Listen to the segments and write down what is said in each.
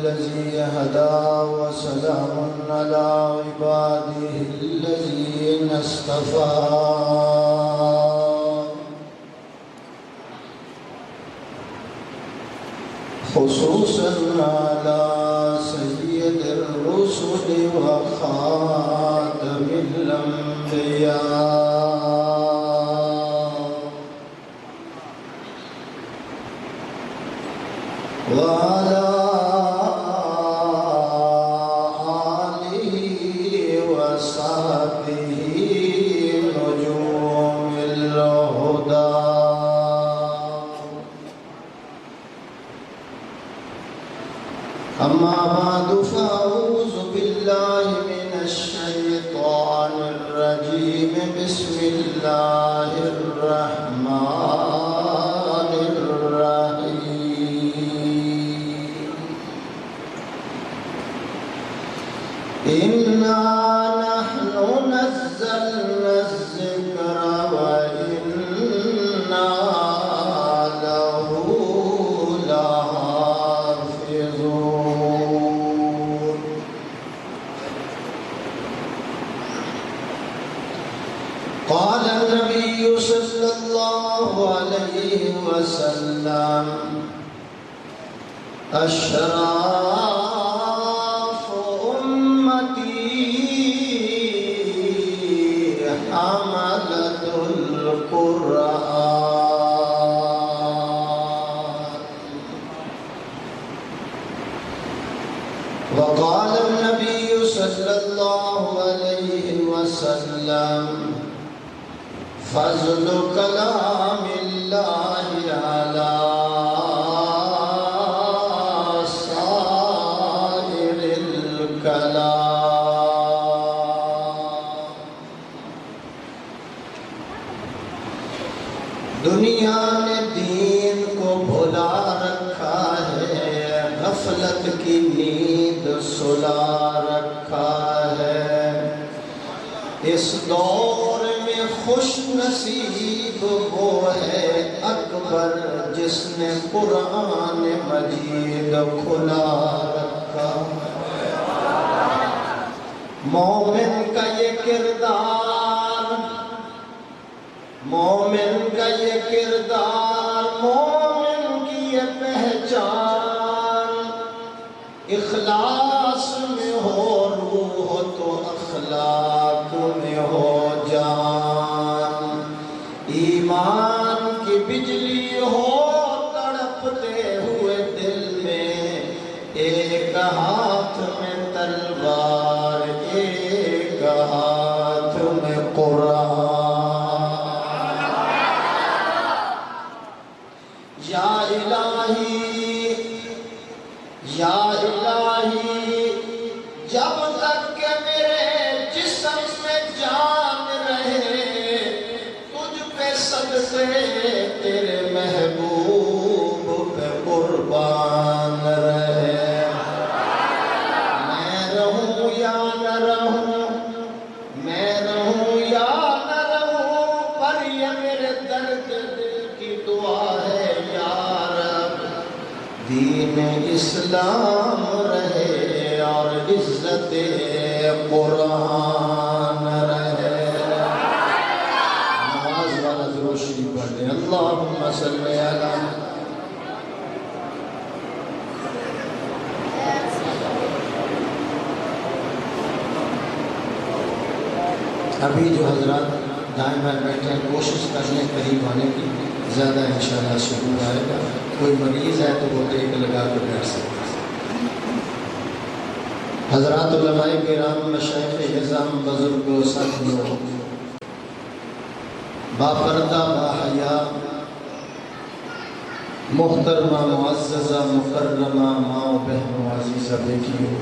الذي هدى وسلام على عباده الذين اصطفى خصوصا على سيد الرسل وخاتم الأنبياء وعلى آله وصحبه نجوم الهدى أما بعد فأعوذ بالله من الشيطان الرجيم بسم الله الرحمن الرحيم إنا نحن نزلنا الذكر وإنا له لحافظون قال النبي صلى الله عليه وسلم أشراف أمتي حملة القرآن وقال النبي صلى الله عليه وسلم فضل كلام الله على سائر الكلام دنیا نے دین کو بھلا رکھا ہے غفلت کی نیند سلا رکھا ہے اس دور میں خوش نصیب وہ ہے اکبر جس نے قرآن مجید کھلا رکھا مومن کا یہ کردار مومن کا یہ کردار مومن کی یہ پہچان اخلاص میں ہو روح تو اخلاق میں ہو جان ایمان کی بجلی ہو تڑپتے ہوئے دل میں ایک ہاتھ میں تلوار ایک ہاتھ میں قرآن یا الہی جب تک کہ میرے جسم میں جان رہے تجھ پہ صدقے تیرے محبوب پہ قربان رہے میں رہوں یا نہ رہوں میں رہوں یا نہ رہوں پر یہ میرے درد دل کی دعا ہے یا رب دین اسلام رہے اور عزت قرآن رہے نماز والا ضرور شریف پڑھ دیں اللہم صلی علی ابھی جو حضرات دائیں بائیں بیٹھے ہیں کوشش کرنے قریب آنے کی زیادہ انشاءاللہ سکون آئے گا کوئی مریض ہے تو وہ ٹیک لگا کر بیٹھ سکتا ہے حضرات علماء کرام مشائخ اعظم بزرگوں ساتھیوں باپردہ باحیا محترمہ معززہ مکرمہ ماں بہنوں عزیزہ بیٹیوں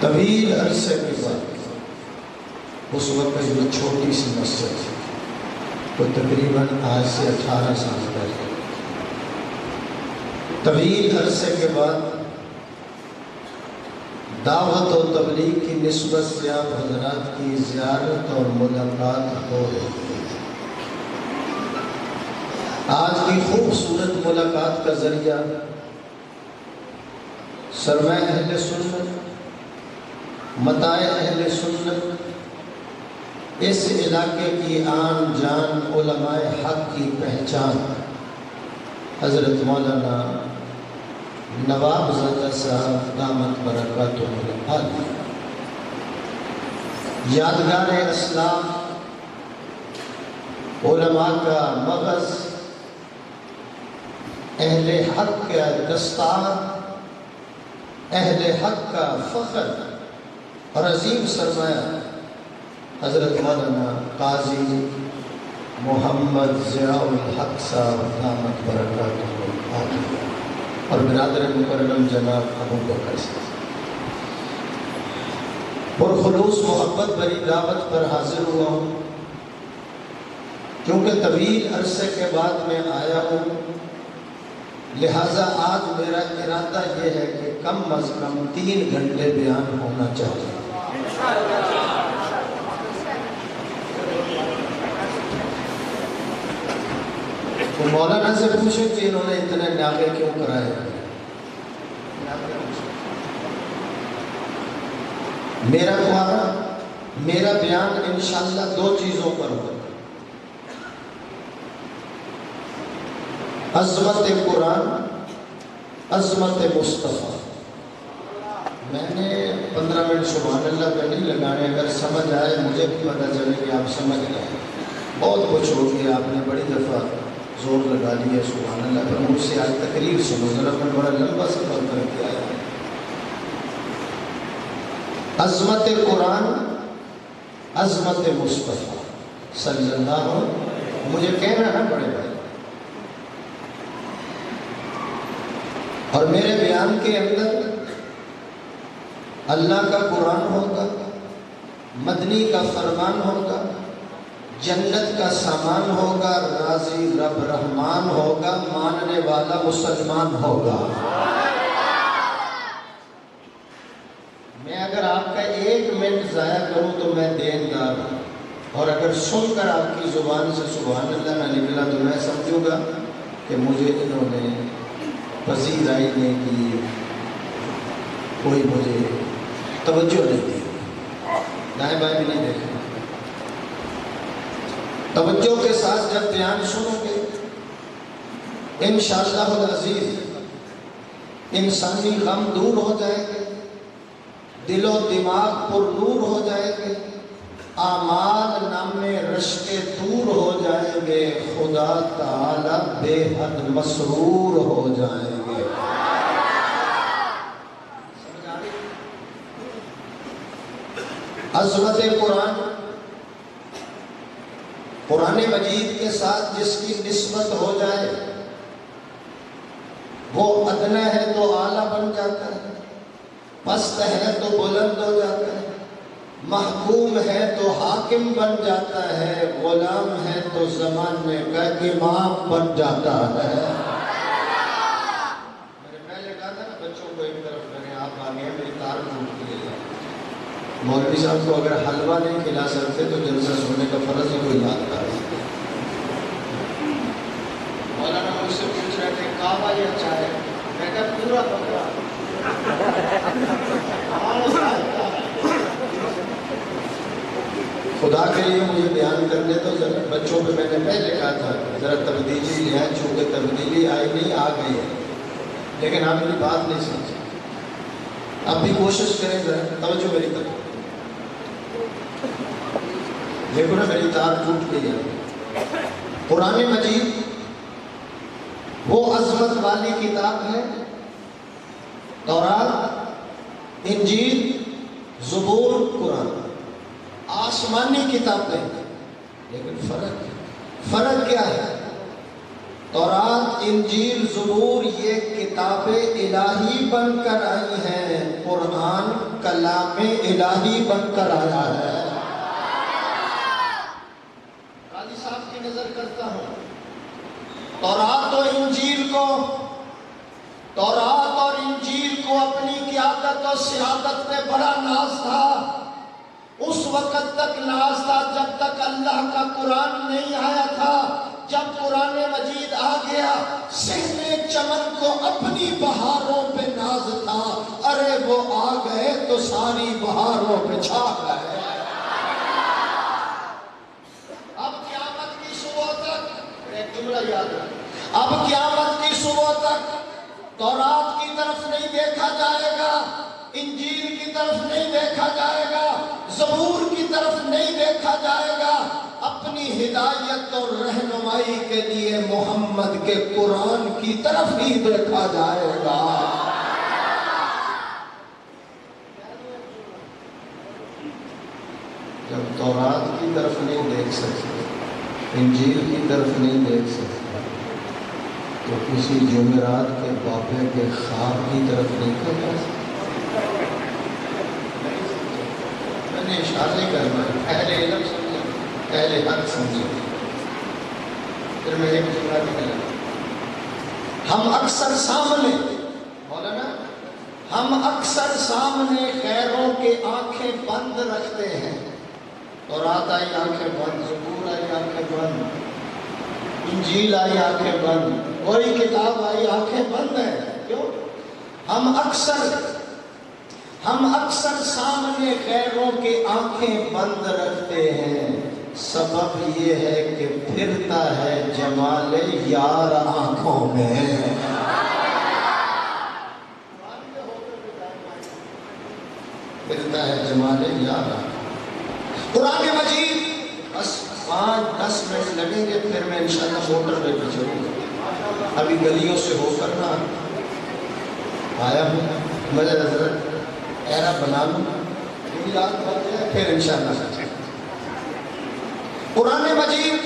طویل عرصے کے بعد اس وقت جو چھوٹی سی مسجد تھی وہ تقریباً آج سے 18 سال پہلے طویل عرصے کے بعد دعوت و تبلیغ کی نسبت سے آپ حضرات کی زیارت اور ملاقات ہو رہی ہے آج کی خوبصورت ملاقات کا ذریعہ سرمایہ اہل سنت، متاع اہل سنت، اس علاقے کی آن جان، علماء حق کی پہچان حضرت مولانا نواب زادہ صاحب دامت برکاتہم العالیہ، یادگار اسلام، علماء کا مغز، اہل حق کا دستار، اہل حق کا فخر اور عظیم سرمایہ حضرت مولانا قاضی محمد ضیاء الحق صاحب دامت برکاتہم العالیہ اور برادر مکرم جناب ابو بکر صاحب، پرخلوص محبت بری دعوت پر حاضر ہوا ہوں، کیونکہ طویل عرصے کے بعد میں آیا ہوں، لہٰذا آج میرا ارادہ یہ ہے کہ کم از کم 3 گھنٹے بیان ہونا چاہیے۔ تو مولانا سے پوچھیں کہ انہوں نے اتنے ناغے کیوں کرائے؟ میرا بیان انشاءاللہ 2 چیزوں پر ہوگا: عظمت قرآن، عظمت مصطفیٰ۔ میں نے 15 منٹ سبحان اللہ پہ نہیں لگانے، اگر سمجھ آئے مجھے بھی پتہ چلے کہ آپ سمجھ گئے۔ بہت کچھ ہو گیا، آپ نے بڑی دفعہ زور لگا لیا سبحان اللہ پر، مجھ سے آج تقریر سنو ذرا، میں بڑا لمبا سفر کر کے آیا ہوں۔ عظمت قرآن، عظمت مصطفیٰ صلی اللہ علیہ، مجھے کہنا ہے بڑے بھائی، اور میرے بیان کے اندر اللہ کا قرآن ہوگا، مدنی کا فرمان ہوگا، جنت کا سامان ہوگا، راضی رب رحمان ہوگا، ماننے والا مسلمان ہوگا۔ میں اگر آپ کا 1 منٹ ضائع کروں تو میں دیندار ہوں، اور اگر سن کر آپ کی زبان سے سبحان اللہ نہ نکلا تو میں سمجھوں گا کہ مجھے انہوں نے پذیرائی نہیں کی، کوئی مجھے توجہ نہیں دی، دائیں بائیں بھی نہیں دیکھا۔ توجہ کے ساتھ جب بیان سنو گے انشاءاللہ العزیز انسانی غم دور ہو جائے گے، دل و دماغ پر نور ہو جائے گے، اعمال نامے رشتے دور ہو جائیں گے، خدا تعالی بے حد مسرور ہو جائیں گے۔ عظمت قرآن، قرآن مجید کے ساتھ جس کی نسبت ہو جائے وہ ادنا ہے تو اعلیٰ بن جاتا ہے، پست ہے تو بلند ہو جاتا ہے، محکوم ہے تو حاکم بن جاتا ہے، غلام ہے تو زمانے کا امام بن جاتا ہے۔ میں نے پہلے کہا تھا نا بچوں کو ایک طرف کریں، آپ آگے ہیں، میری تار ٹوٹ گئی ہے۔ مولوی صاحب کو اگر حلوہ نہیں کھلا سکتے تو جلسہ سننے کا فرض ہی کوئی یاد کر۔ مولانا مجھ سے پوچھ رہے تھے کعبہ یہ اچھا ہے، میں کہا پورا بکرا۔ خدا کے لیے مجھے بیان کرنے تو ذرا بچوں پہ میں نے پہلے کہا تھا ذرا تبدیلی لے آئے، چونکہ تبدیلی آئی نہیں آ گئی ہے، لیکن آپ میری بات نہیں سمجھے۔ اب بھی کوشش کریں ذرا توجہ میری طرف، دیکھو نا میری تار ٹوٹ گئی ہے۔ قرآن مجید وہ عظمت والی کتاب ہے، تورات، انجیل، زبور، قرآن آسمانی کتابیں، لیکن فرق کیا ہے؟ تورات، انجیل، زبور یہ کتابیں الہی بن کر آئی ہیں، قرآن کلام الہی بن کر آیا ہے۔ قاضی صاحب کی نظر کرتا ہوں، تورات اور انجیل کو اپنی قیادت اور سیادت میں بڑا ناز تھا، اس وقت تک ناز تھا جب تک اللہ کا قرآن نہیں آیا تھا۔ جب قرآن مجید آ گیا سہنے چمن کو اپنی بہاروں پہ ناز تھا، ارے وہ آ گئے تو ساری بہاروں پہ چھا گئے۔ اب قیامت کی صبح تک ایک جملہ یاد رکھ، اب قیامت کی صبح تک تورات کی طرف نہیں دیکھا جائے گا، انجیل کی طرف نہیں دیکھا جائے گا، زبور کی طرف نہیں دیکھا جائے گا، اپنی ہدایت اور رہنمائی کے لیے محمد کے قرآن کی طرف ہی دیکھا جائے گا۔ جب تورات کی طرف نہیں دیکھ سکتے، انجیل کی طرف نہیں دیکھ سکتے، تو کسی جمعرات کے باپے کے خواب کی طرف نہیں جا سکتے۔ میں نے اشارہ نہیں کرنا، اہل علم سمجھے، اہل حق سمجھے۔ پھر میں ایک جملہ نکلا، ہم اکثر سامنے مولانا، ہم اکثر سامنے غیروں کے آنکھیں بند رکھتے ہیں۔ تورات آئی آنکھیں بند، زبور آئی آنکھیں بند، انجیل آئی آنکھیں بند، کوئی کتاب آئی آنکھیں بند ہیں۔ کیوں؟ ہم اکثر سامنے غیروں کے آنکھیں بند رکھتے ہیں، سبب یہ ہے کہ پھرتا ہے جمال یار آنکھوں میں۔ پھرتا ہے جمال یار۔ قرآن مجید بس 5-10 منٹ لگیں گے، پھر میں انشاءاللہ موٹر وے پہ چلوں گا۔ ابھی گلیوں سے ہو کر نہ آیا ہوں، مجھے حضرت ایرا بنا لوں، پھر انشاءاللہ۔ قرآن مجید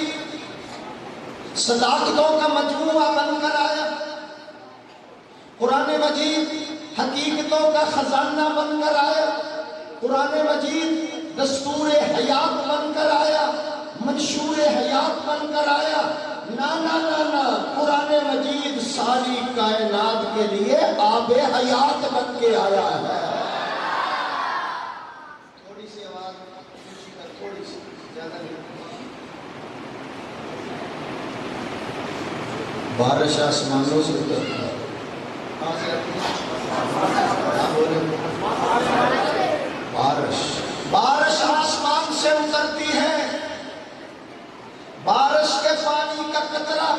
صداقتوں کا مجموعہ بن کر آیا، قرآن مجید حقیقتوں کا خزانہ بن کر آیا، قرآن مجید دستور حیات بن کر آیا، منشور حیات بن کر آیا۔ نا نا نا نا، قرآن مجید ساری کائنات کے لیے آب حیات بن کے آیا ہے۔ تھوڑی سی آواز، تھوڑی سی، زیادہ نہیں۔ بارش آسمانوں سے اترتی ہے، کہاں سے آتی ہے؟ کیا بولے؟ بارش آسمان سے اترتی ہے، بارش کے پانی کا قطرہ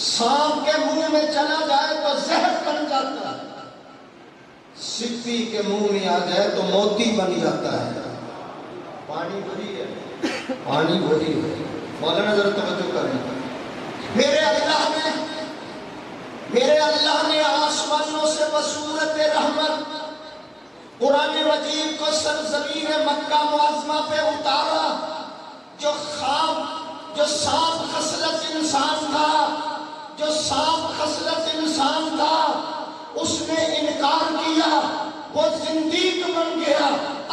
سانپ کے منہ میں چلا جائے تو زہر بن جاتا ہے، سپی کے منہ میں آ جائے تو موتی بن جاتا ہے۔ پانی وہی ہے، پانی وہی ہے۔ مولانا ذرا توجہ کرنا، میرے اللہ نے آسمانوں سے بصورت رحمت قرآن مجید کو سرزمین مکہ معظمہ پہ اتارا۔ جو سانپ خصلت انسان تھا، اس نے انکار کیا، وہ زندیق بن گیا۔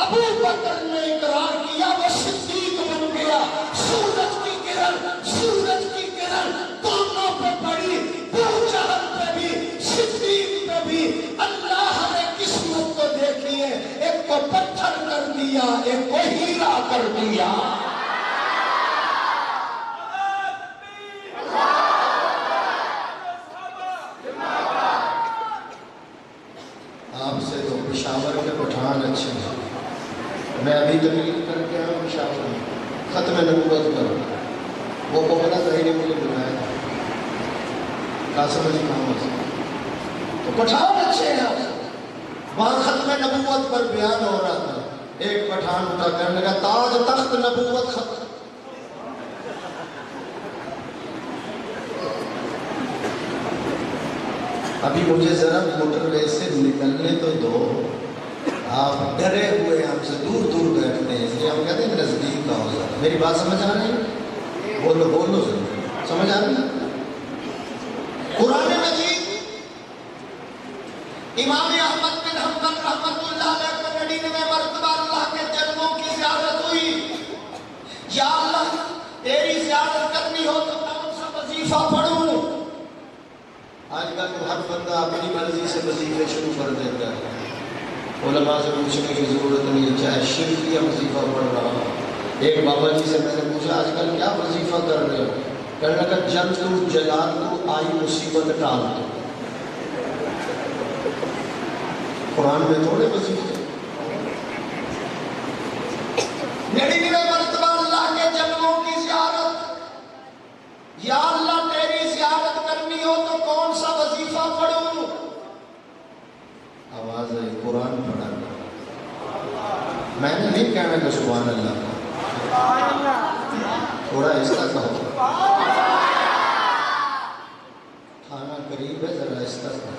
ابو بکر نے اقرار کیا، وہ صدیق بن گیا۔ سورج کی کرن دونوں پہ پڑی، ابو جہل پہ بھی، صدیق پہ بھی۔ اللہ نے قسمت کو دیکھیے، ایک کو پتھر کر دیا، ایک کو ہیرا کر دیا۔ آپ سے تو پشاور کے پٹھان اچھے ہیں، میں ابھی تقریر کر کے آیا پشاور میں ختم نبوت پر، وہ بہت صحیح نے مجھے بلایا تھا، قاسم علی کام سے، تو پٹھان اچھے ہیں، وہاں ختم نبوت پر بیان ہو رہا تھا، ایک پٹھان اٹھا کرنے کا تاج تخت نبوت ختم۔ ابھی مجھے ذرا موٹر وے سے نکلنے تو دو، آپ ڈرے ہوئے ہم سے دور دور بیٹھتے ہیں، اس لیے ہم کہتے ہیں نزدیک کا ہو جاتا۔ میری بات سمجھ آ رہی ہے؟ بولو سمجھ آ رہی ہے؟ قرآن مجید امام احمد بن حنبل رحمۃ اللہ علیہ کو 99 مرتبہ اللہ کے جنموں کی زیارت ہوئی۔ یا اللہ تیری زیارت کرنی ہو تو کون سا وظیفہ پڑھوں؟ آج کل تو ہر بندہ اپنی مرضی سے وظیفے شروع کر دیتا ہے، علماء سے پوچھنے کی ضرورت نہیں، چاہے شرک یا وظیفہ پڑھ رہا ہو، ایک بابا جی سے میں نے پوچھا آج کل کیا وظیفہ کر رہے ہو؟ کہنے لگا جب تو جلال تو آئی مصیبت ٹال دو۔ قرآن میں تھوڑے وظیفے۔ نڑینوے مرتبہ اللہ کے جنموں کی زیارت، یا اللہ تیری زیارت کرنی ہو تو کون سا وظیفہ پڑھوں؟ آواز ہے قرآن پڑھا۔ میں نے نہیں کہنا کہ سبحان اللہ، تھوڑا ایسا کہو، کھانا قریب ہے، ذرا ایسا کہو۔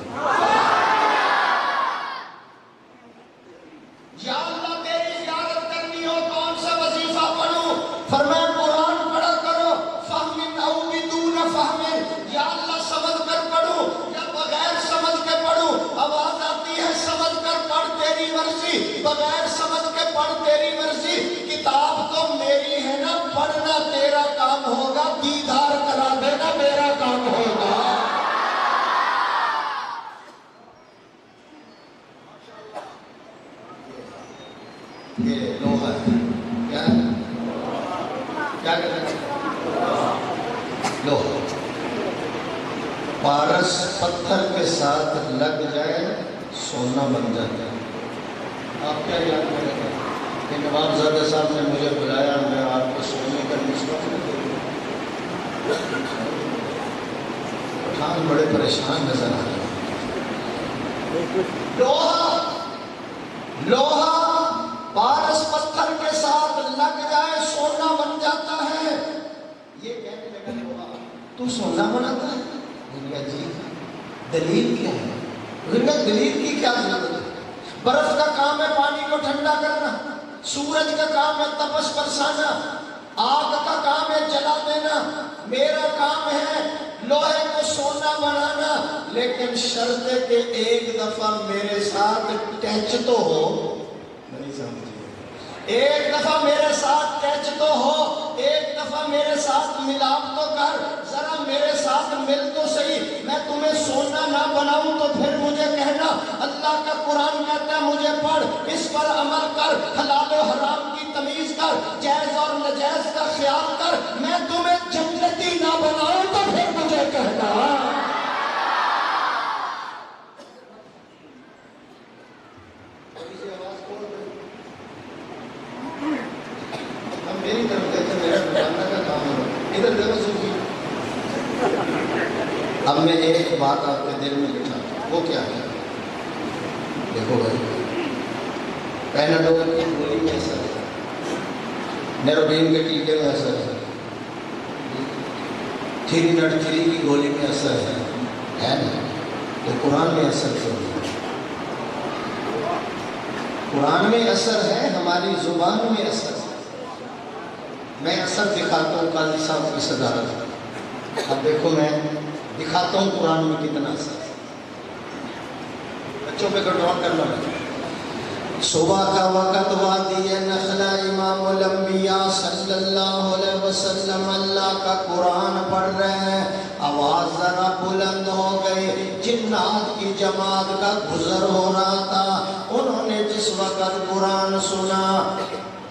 یا اللہ تیری زیارت کرنی ہو کون سا وظیفہ پڑھوں؟ فرمایا قرآن پڑھا کرو، فہم او بدون فہم، یا اللہ سمجھ کر پڑھوں یا بغیر سمجھ کے پڑھوں؟ آواز آتی ہے سمجھ کر پڑھ تیری مرضی، بغیر سمجھ کے پڑھ تیری مرضی۔ کتاب تو میری ہے نا، پڑھنا تیرا کام ہوگا، دیدار کرا دینا میرا کام ہوگا۔ یہ لوہا ہے، کیا ہے؟ کیا کہتے ہیں؟ لوہا پارس پتھر کے ساتھ لگ جائے سونا بن جاتا ہے۔ آپ کیا یاد کریں گے کہ نواب زادہ صاحب نے مجھے بلایا، میں آپ کو سونے کا نسبت نہیں دوں۔ خان بڑے پریشان نظر آ رہے ہیں۔ لوہا پارس پتھر کے ساتھ لگ جائے سونا بن جاتا ہے۔ یہ کہنے لگا لوہا تو سونا بناتا ہے؟ جی دلیل کیا ہے؟ دلیل کی کیا ضرورت ہے؟ برف کا کام ہے پانی کو ٹھنڈا کرنا، سورج کا کام ہے تپش برسانا، آگ کا کام ہے جلا دینا، میرا کام ہے لوہے کو سونا بنانا، لیکن شرط ہے کہ ایک دفعہ میرے ساتھ ٹچ تو ہو۔ نہیں سمجھے؟ ایک دفعہ میرے ساتھ ٹچ تو ہو، ایک دفعہ میرے ساتھ ملاپ تو کر، ذرا میرے ساتھ مل تو صحیح۔ میں تمہیں سونا نہ بناؤں تو پھر مجھے کہنا اللہ کا قرآن کہتا ہے مجھے پڑھ، اس پر عمل کر، حلال و حرام کی تمیز کر، جائز اور ناجائز کا خیال کر۔ میں تمہیں جنتی نہ بناؤں تو پھر مجھے کہنا۔ میری طرف کہتے ہیں میرا ڈرامہ کا کام ہے، ادھر دیکھو سوچی۔ اب میں ایک بات آپ کے دل میں لکھا، وہ کیا ہے؟ دیکھو بھائی، پیناڈول کی گولی میں اثر ہے، نیروبین کے ٹیکے میں اثر ہے، 303 کی گولی میں اثر ہے نا؟ تو قرآن میں اثر کیوں ہے؟ قرآن میں اثر ہے، ہماری زبان میں اثر ہے۔ میں اثر دکھاتا ہوں قاضی صاحب کی صدارت، اب دیکھو میں دکھاتا ہوں قرآن میں کتنا اثر ہے۔ بچوں پہ کنٹرول کرنا ہے۔ صبح کا وقت وادی نخلا، امام الانبیاء صلی اللہ علیہ وسلم اللہ کا قرآن پڑھ رہے ہیں، آواز ذرا بلند ہو گئی، جنات کی جماعت کا گزر ہو رہا تھا، انہوں نے جس وقت قرآن سنا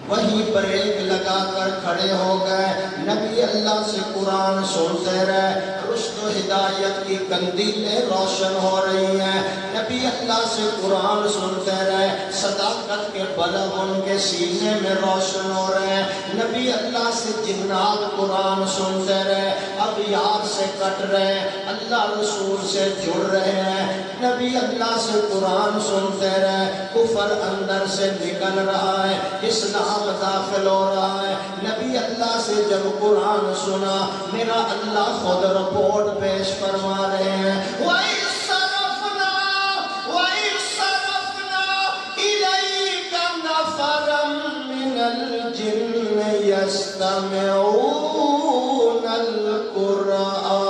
وہیں بریک لگا کر کھڑے ہو گئے۔ نبی اللہ سے قرآن سنتے رہے، رشد و ہدایت کی قندیلیں روشن ہو رہی ہیں، نبی اللہ سے قرآن سنتے رہے، صداقت کے بلب ان کے سینے میں روشن ہو رہے ہیں، نبی اللہ سے جنات قرآن سنتے رہے، اب یار سے کٹ رہے ہیں، اللہ رسول سے جڑ رہے ہیں، نبی اللہ سے قرآن سنتے رہے، کفر اندر سے نکل رہا ہے، اسلام داخل ہو رہا ہے۔ نبی اللہ سے جب قرآن سنا، میرا اللہ خود رپورٹ پیش فرما رہے ہیں، وَإِذْ صَرَفْنَا إِلَيْكَ نَفَرًا مِّنَ الْجِنِّ يَسْتَمِعُونَ الْقُرْآنَ۔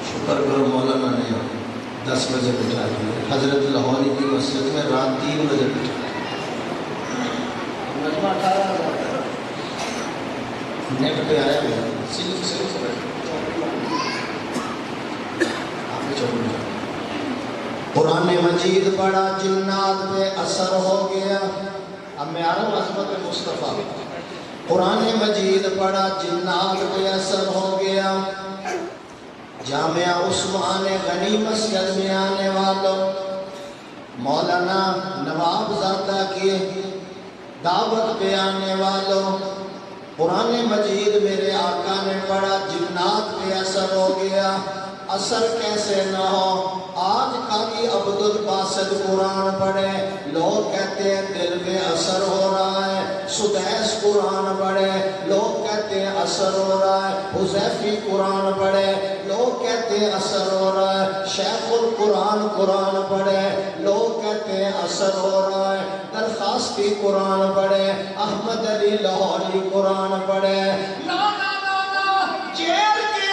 شکر کرو مولانا نے 10 بجے بٹھا دیا، حضرت لاہوری کی مسجد میں رات 3 بجے بٹھا، مجمع 18 ہزار نیٹ پہ آیا ہوا صرف قرآن مجید پڑھا جنات پہ اثر ہو گیا. اب میں آ رہا ہوں عظمت مصطفیٰ. قرآن مجید پڑھا جنات پہ اثر ہو گیا. جامعہ عثمان غنی مسجد میں آنے والوں، مولانا نواب زادہ کی دعوت پہ آنے والوں، قرآن مجید میرے آقا نے پڑھا جنات پہ اثر ہو گیا. اثر کیسے نہ ہو؟ آج قاری عبد الباسط قرآن پڑھے، لوگ کہتے ہیں دل میں اثر ہو رہا ہے. سدیس قرآن پڑھے، لوگ کہتے ہیں اثر ہو رہا ہے. حذیفی قرآن پڑھے، لوگ کہتے ہیں اثر ہو رہا ہے. شیخ القرآن قرآن پڑھے، لوگ کہتے ہیں اثر ہو رہا ہے. درخواستی قرآن پڑھے، احمد علی لاہوری قرآن پڑھے. نا نا نا نا، جیل کے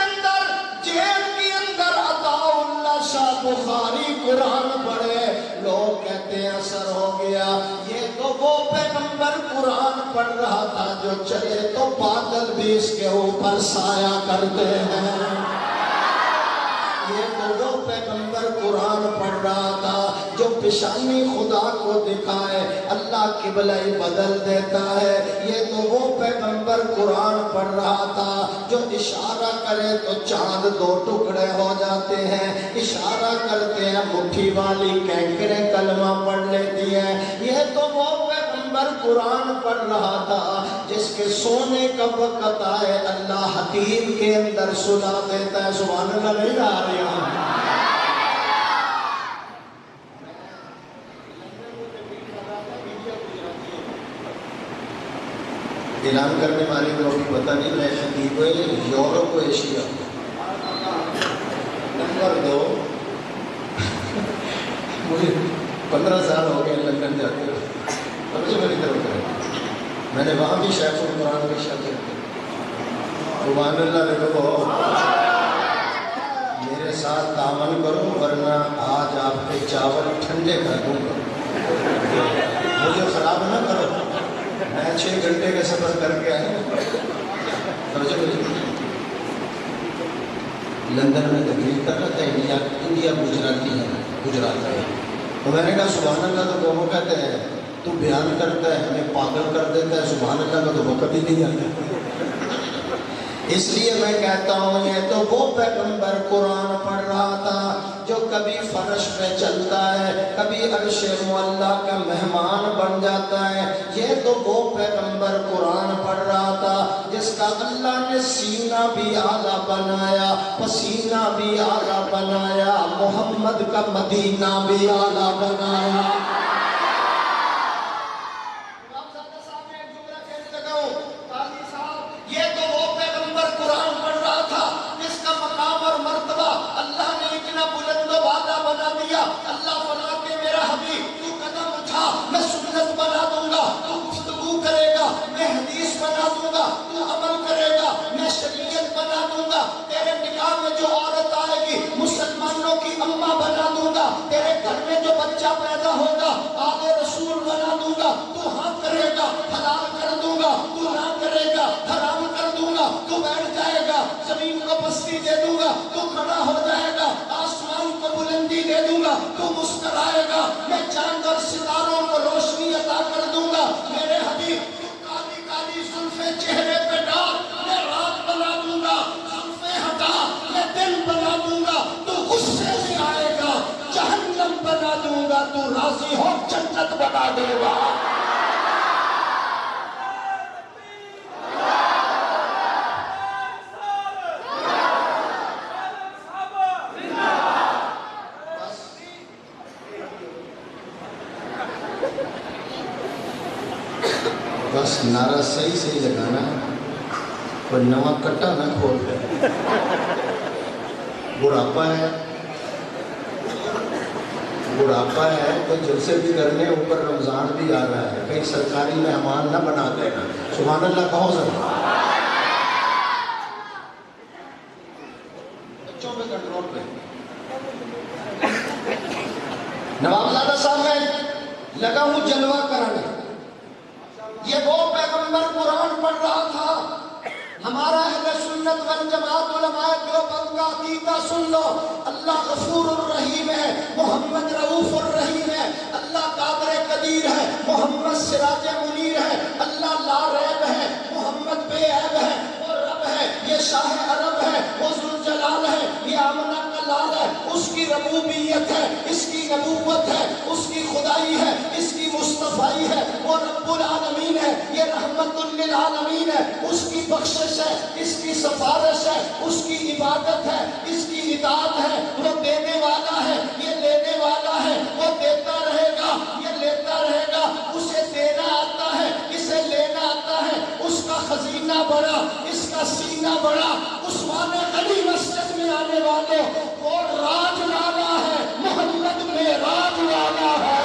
اندر عطا اللہ شاہ بخاری قرآن پڑھے، لوگ کہتے ہیں اثر ہو گیا. یہ تو وہ پیغمبر قرآن پڑھ رہا تھا جو چلے تو بادل بھی اس کے اوپر سایہ کرتے ہیں. یہ تو وہ پیغمبر قرآن پڑھ رہا تھا جو پیشانی خدا کو دکھائے اللہ قبلہ بدل دیتا ہے. یہ تو وہ پیغمبر قرآن پڑھ رہا تھا جو اشارہ کرے تو چاند 2 ٹکڑے ہو جاتے ہیں، اشارہ کرتے ہیں مٹھی والی کینکریں کلمہ پڑھ لیتی ہیں. یہ تو وہ پیغمبر قرآن پڑھ رہا تھا جس کے سونے کا وقت آئے اللہ حتیم کے اندر سنا دیتا ہے. سبحان اللہ نہیں آ رہی ہوں. اعلان کرنے والے کو ابھی پتہ نہیں میں خطیب یورپ و ایشیا نمبر 2. مجھے 15 سال ہو گئے لندن جاتے ہوئے. توجہ میری طرف کریں، میں نے وہاں بھی شیخ القرآن کی شکل سبحان اللہ نے کہو میرے ساتھ تعاون کرو ورنہ آج آپ کے چاول ٹھنڈے کر دوں گا. مجھے خراب نہ کرو، میں 6 گھنٹے کا سفر کر کے آیا. لندن میں تقریر کر رہا تھا، انڈیا گجراتی ہے، گجرات ہے. تو میں نے کہا سبحان اللہ تو وہ کہتے ہیں تو بیان کرتا ہے ہمیں پاگل کر دیتا ہے، سبحان اللہ کا تو وہ کبھی نہیں آتا. اس لیے میں کہتا ہوں یہ تو وہ پیغمبر قرآن پڑھ رہا تھا جو کبھی فرش پہ چلتا ہے، کبھی عرش معلیٰ کا مہمان بن جاتا ہے. یہ تو وہ پیغمبر قرآن پڑھ رہا تھا جس کا اللہ نے سینہ بھی اعلیٰ بنایا، پسینہ بھی اعلیٰ بنایا، محمد کا مدینہ بھی اعلیٰ بنایا. پیدا ہوگا آگے رسول بنا دوں گا، تو ہاں کرے گا حلال کر دوں گا، تو نہ کرے گا حرام کر دوں گا. تو بیٹھ جائے گا زمین کو پستی دے دوں گا، تو کھڑا ہو جائے گا آسمان کو بلندی دے دوں گا، تو مسکرائے گا میں چاند اور ستاروں کو روشنی عطا کر دوں گا. میرے حبیب تو کالی کالی زلفیں چہرے پہ ڈال، میں رات بنا دوں گا، زلفیں ہٹا میں دن بنا دوں گا. تو غصے سے آئے گا جہنم بنا دوں گا، تو راضی ہو جنت بنا دوں گا. بس نعرہ صحیح لگانا، کوئی نواں کٹا نہ کھول دے. بڑھاپا ہے تو جلسے بھی کرنے، اوپر رمضان بھی آ رہا ہے، کہیں سرکاری مہمان نہ بنا دینا. سبحان اللہ کہو سر. بچوں پہ کنٹرول پہ. نواب زادہ صاحب میں لگا ہوں جلوہ کرانے. یہ وہ پیغمبر قرآن پڑھ رہا تھا ہمارا اہل سنت والجماعت علماء دیوبند کا عقیدہ سن لو، اللہ غفور الرحیم ہے، محمد رؤوف الرحیم ہے، اللہ قادر قدیر ہے، محمد سراج منیر ہے، اللہ لا ریب ہے، محمد بے عیب ہے، وہ رب ہے، یہ شاہ عرب ہے، وہ ذوالجلال ہے، یہ آمنہ کا لال ہے، اس کی ربوبیت ہے، اس کی نبوت ہے، اس کی خدائی ہے، اس کی مصطفائی ہے، وہ رب العالمین ہے، یہ رحمت للعالمین ہے، اس کی بخشش ہے، اس کی سفارش ہے، اس کی عبادت ہے، اس کی اطاعت ہے، وہ دینے والا ہے، یہ لینے والا ہے، وہ دیتا رہے گا، یہ لیتا رہے گا، اسے دینا آتا ہے، اسے لینا آتا ہے، اس کا خزینہ بڑا، اس کا سینہ بڑا، عثمان غنی مسجد میں آنے والے، وہ راج والا ہے، محمد میں راج والا ہے،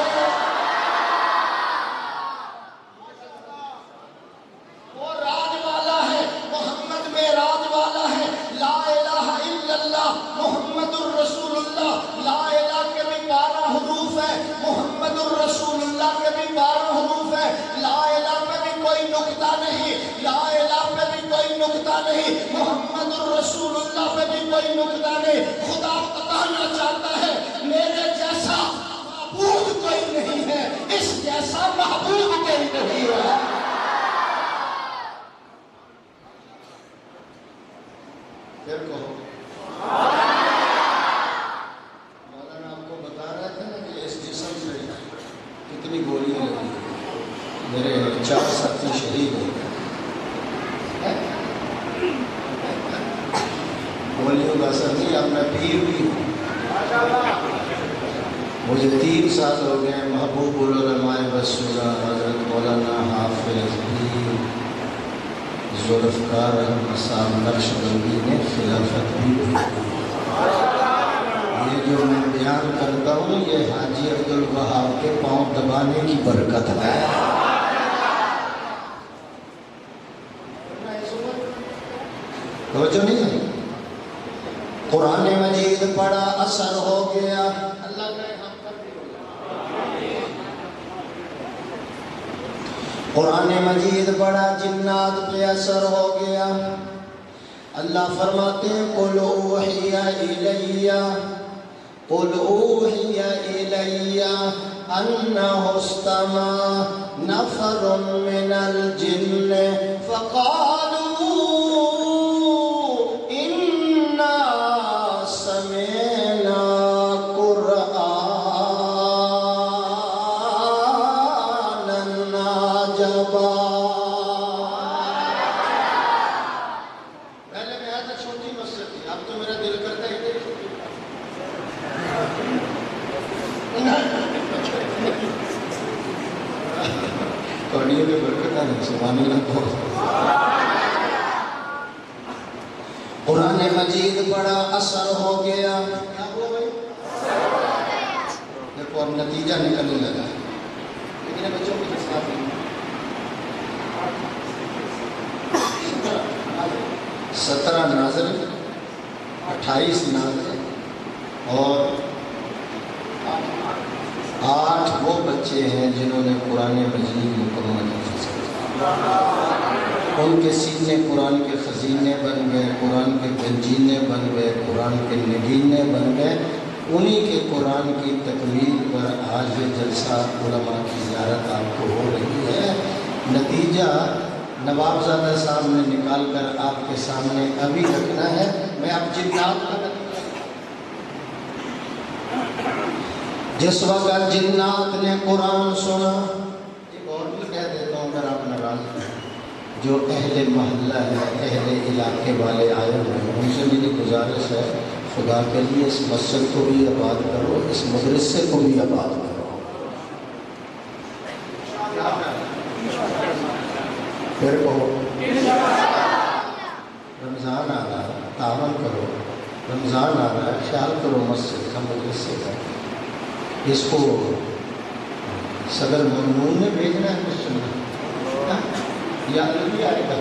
وہ راج والا ہے، محمد میں راج والا ہے، لا الہ الا اللہ محمد الرسول اللہ، لا الہ کے بھی 12 حروف ہے، محمد الرسول اللہ کے بھی 12 حروف ہے، لا الہ پہ بھی کوئی نقطہ نہیں، لا الہ پہ بھی کوئی نقطہ نہیں، محمد الرسول اللہ پہ بھی کوئی نقطہ نہیں، خدا بتانا چاہتا ہے میرے جیسا معبود کوئی نہیں ہے، اس جیسا محبوب کوئی نہیں ہے۔ پھر کہو مولانا آپ کو بتا رہا تھا نا کہ اس جسم سے کتنی گولیاں لگی، میرے 4 ساتھی شہید ہو گئے، گولیوں کا اثر نہیں، اب میں پیر بھی ہوں، مجھے 3 سال ہو گئے، محبوب العلماء بسورہ حضرت مولانا حافظ پیر ذوالفقار احمد صاحب نقشبندی نے خلافت بھی دی۔ یہ جو میں بیان کرتا ہوں یہ حاجی عبدالوہاب کے پاؤں دبانے کی برکت ہے۔ توجہ نہیں ہے؟ قرآن مجید پڑھا اثر ہو گیا، اللہ کا ہم پر بھی ہو۔ قرآن مجید پڑھا جنات پہ اثر ہو گیا، اللہ فرماتے ہیں قُلْ أُوحِيَ إِلَيَّ قُلْ أُوحِيَ إِلَيَّ أَنَّهُ اسْتَمَعَ نَفَرٌ مِّنَ الْجِنِّ فَقَالُوا إِنَّا سَمِعْنَا قُرْآنًا عَجَبًا۔ پہلے میں آیا تھا چھوٹی مسجد تھی، اب تو میرا دل کرتا ہے ادھر توڑیے میں برکت نہیں، سبحان اللہ کو۔ قرآن مجید بڑا اثر ہو گیا، کیا ہوا بھائی؟ دیکھو اب نتیجہ نکلنے لگا، کتنے بچوں کی حساب ہے؟ 17 نازل، 28 نازل اور 8 وہ بچے ہیں جنہوں نے قرآن مجید مکمل حفظ کیا، ان کے سینے قرآن کے خزینے بن گئے، قرآن کے گنجینے بن گئے، قرآن کے نگینے بن گئے، انہی کے قرآن کی تکمیل پر آج یہ جلسہ علماء کی زیارت آپ کو ہو رہی ہے۔ نتیجہ نواب زادہ صاحب نے نکال کر آپ کے سامنے ابھی رکھنا ہے، میں اب جنات کا جس وقت جنات نے قرآن سنا، ایک اور بھی کہہ دیتا ہوں اگر آپ ناراض ہیں، جو اہل محلہ ہے، اہل علاقے والے آئے ہوئے ہیں، ان سے میری گزارش ہے خدا کے لیے اس مسجد کو بھی آباد کرو، اس مدرسے کو بھی آباد کرو۔ پھر کہو رمضان آ رہا ہے، تعاون کرو، رمضان آ رہا ہے، خیال کرو مسجد کا، مدرسے کا، اس کو صدر ممنون نے بھیجنا ہے کچھ سننا یا علی آئے گا،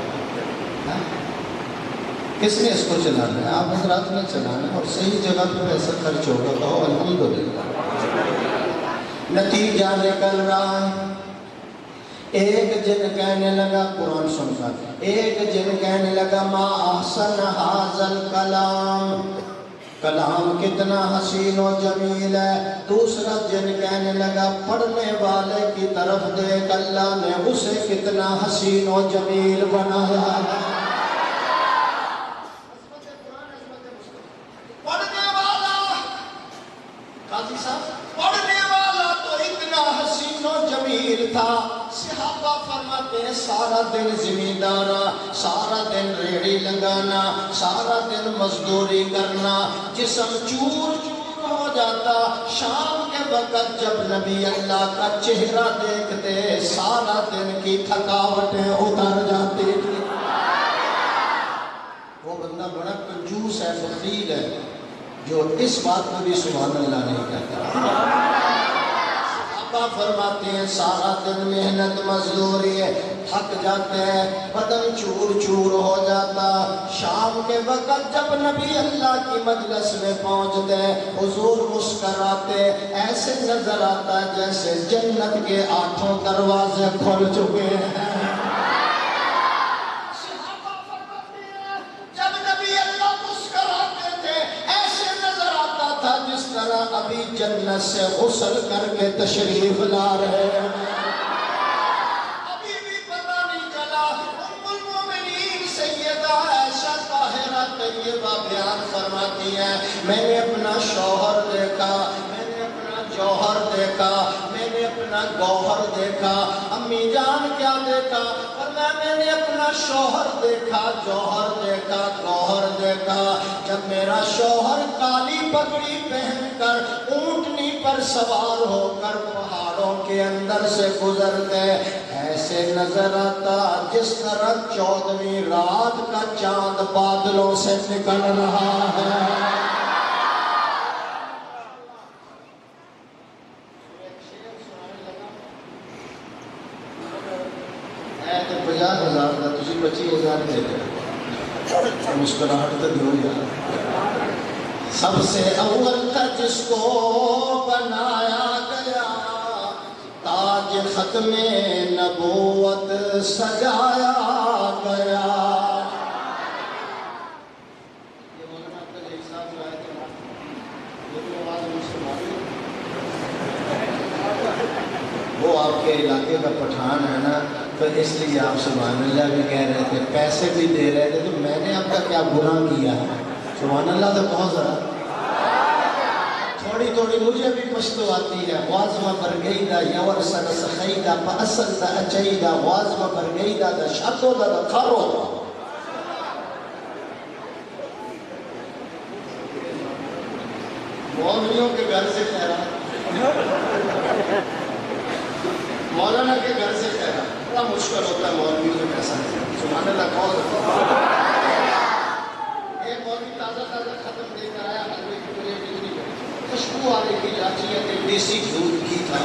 کس نے اس کو چلانا ہے؟ آپ حضرات نے چلانا ہے، اور صحیح جگہ پہ پیسہ خرچ ہوگا، کہو الحمدللہ۔ نتیجہ نکل رہا ہے، ایک جن کہنے لگا، قرآن سن کر، ایک جن کہنے لگا ما احسن ھذا الکلام، کلام کتنا حسین و جمیل ہے۔ دوسرا جن کہنے لگا پڑھنے والے کی طرف دیکھ، اللہ نے اسے کتنا حسین و جمیل بنایا ہے۔ پڑھنے والا قاضی صاحب، پڑھنے والا تو اتنا حسین و جمیل تھا، صحابہ فرماتے ہیں سارا دن زمیندارا، سارا دن ریڑھی لگانا، سارا دن مزدوری کرنا، جسم چور چور ہو جاتا، شام کے وقت جب نبی اللہ کا چہرہ دیکھتے سارا دن کی تھکاوٹیں اتر جاتی تھی۔ وہ بندہ بڑا کنجوس ہے، بخیل ہے، جو اس بات کو بھی سبحان اللہ نہیں کہتا۔ فرماتے ہیں سارا دن محنت مزدوری ہے، تھک جاتے ہیں، بدن چور چور ہو جاتا، شام کے وقت جب نبی اللہ کی مجلس میں پہنچتے حضور مسکراتے، ایسے نظر آتا جیسے جنت کے 8 دروازے کھل چکے ہیں۔ ابھی جنت سے غسل کر کے تشریف لا رہے ہیں، ابھی بھی پتہ نہیں چلا۔ ام المومنین سیدہ عائشہ طاہرہ طیبہ بیان فرماتی ہیں میں نے اپنا شوہر دیکھا، میں نے اپنا جوہر دیکھا، میں نے اپنا گوہر دیکھا۔ امی جان کیا دیکھا؟ میں نے اپنا شوہر دیکھا، جوہر دیکھا، گوہر دیکھا۔ جب میرا شوہر کالی پگڑی پہن کر اونٹنی پر سوار ہو کر پہاڑوں کے اندر سے گزرتے، ایسے نظر آتا جس طرح 14ویں رات کا چاند بادلوں سے نکل رہا ہے۔ تو 50,000 کا تجھے 25,000 دے دے، مسکراہٹ تو دو یار۔ سب سے اول تھا جس کو بنایا گیا، تاج ختم نبوت سجایا گیا۔ یہ مولانا عبد الحق صاحب جو آئے تھے، وہ آپ کے علاقے کا پٹھان ہے نا، تو اس لیے آپ سبحان اللہ بھی کہہ رہے تھے، پیسے بھی دے رہے تھے، تو میں نے اب تک کیا گناہ کیا ہے؟ سبحان اللہ تو بہت ذرا تھوڑی تھوڑی مجھے بھی پشتو آتی ہے۔ وازمہ برگیدہ یور سر سخیدہ پاسل دا اچیدہ، وازمہ برگیدہ دا شاتو دا دا کھارو دا۔ مولویوں کے گھر سے خیرات، مولانا کے گھر سے خیرات، بڑا مشکل ہوتا ہے مولویوں سے پیسہ دے۔ سبحان اللہ بہت ایک مولوی تازہ تازہ ختم دے کر آیا، حلوے کی پلیٹ اتنی خوشبو آ رہی تھی، لاچی ہے، دیسی دودھ گھی تھا۔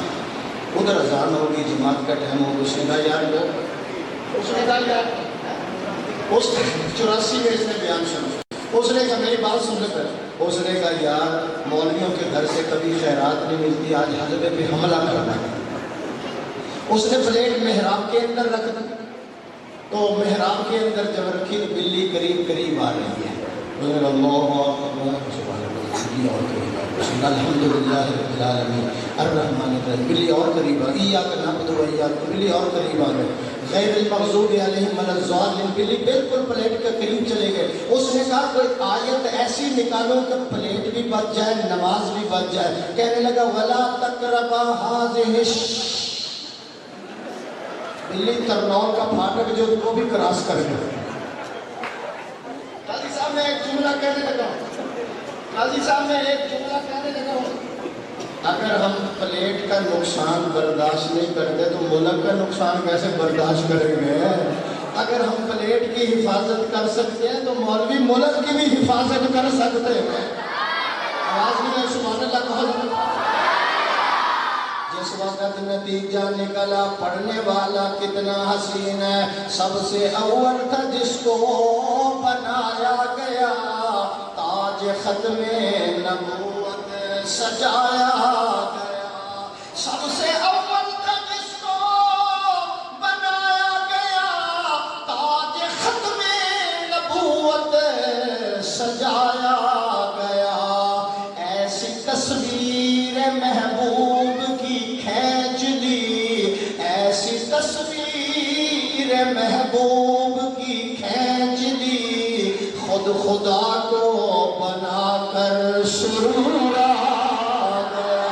ادھر اذان ہوگی، جماعت کا ٹائم ہوگا، اس نے کہا یار لو، اس نے کہا یار، اس 84 میں اس نے بیان سنا، اس نے کہا میری بات سن کر، اس نے کہا یار مولویوں کے گھر سے کبھی خیرات نہیں ملتی، آج حلوے پہ حملہ کرنا ہے۔ اس نے پلیٹ محراب کے اندر رکھ دی، تو محراب کے اندر جب رکھی تو بلی قریب قریب آ رہی ہے۔ الحمدللہ رب العالمین الرحمن الرحیم، بلی اور قریب آ گئی، ایاک نعبد و ایاک، بلی اور قریب آ گئی، غیر المغضوب علیہم ولا الضالین، بلی بالکل پلیٹ کے قریب چلے گئے۔ اس نے کہا کوئی آیت ایسی نکالو کہ پلیٹ بھی بچ جائے، نماز بھی بچ جائے۔ کہنے لگا ولا تقربا ھذہ، بلی ترنور کا پھاٹک جو وہ بھی کراس کر گئے۔ قاضی صاحب میں ایک جملہ کہنے لگا ہوں، اگر ہم پلیٹ کا نقصان برداشت نہیں کرتے تو ملک کا نقصان کیسے برداشت کریں گے؟ اگر ہم پلیٹ کی حفاظت کر سکتے ہیں تو مولوی ملک کی بھی حفاظت کر سکتے ہیں۔ آواز میں سبحان اللہ کہا۔ جس وقت نتیجہ نکلا پڑھنے والا کتنا حسین ہے، سب سے اول تھا جس کو بنایا گیا، تاج ختم نبوت سجایا گیا۔ سب سے اول تھا جس کو محبوب کی کھینچ لی، ایسی تصویر محبوب کی کھینچ لی، خود خدا کو بنا کر سرور آ گیا۔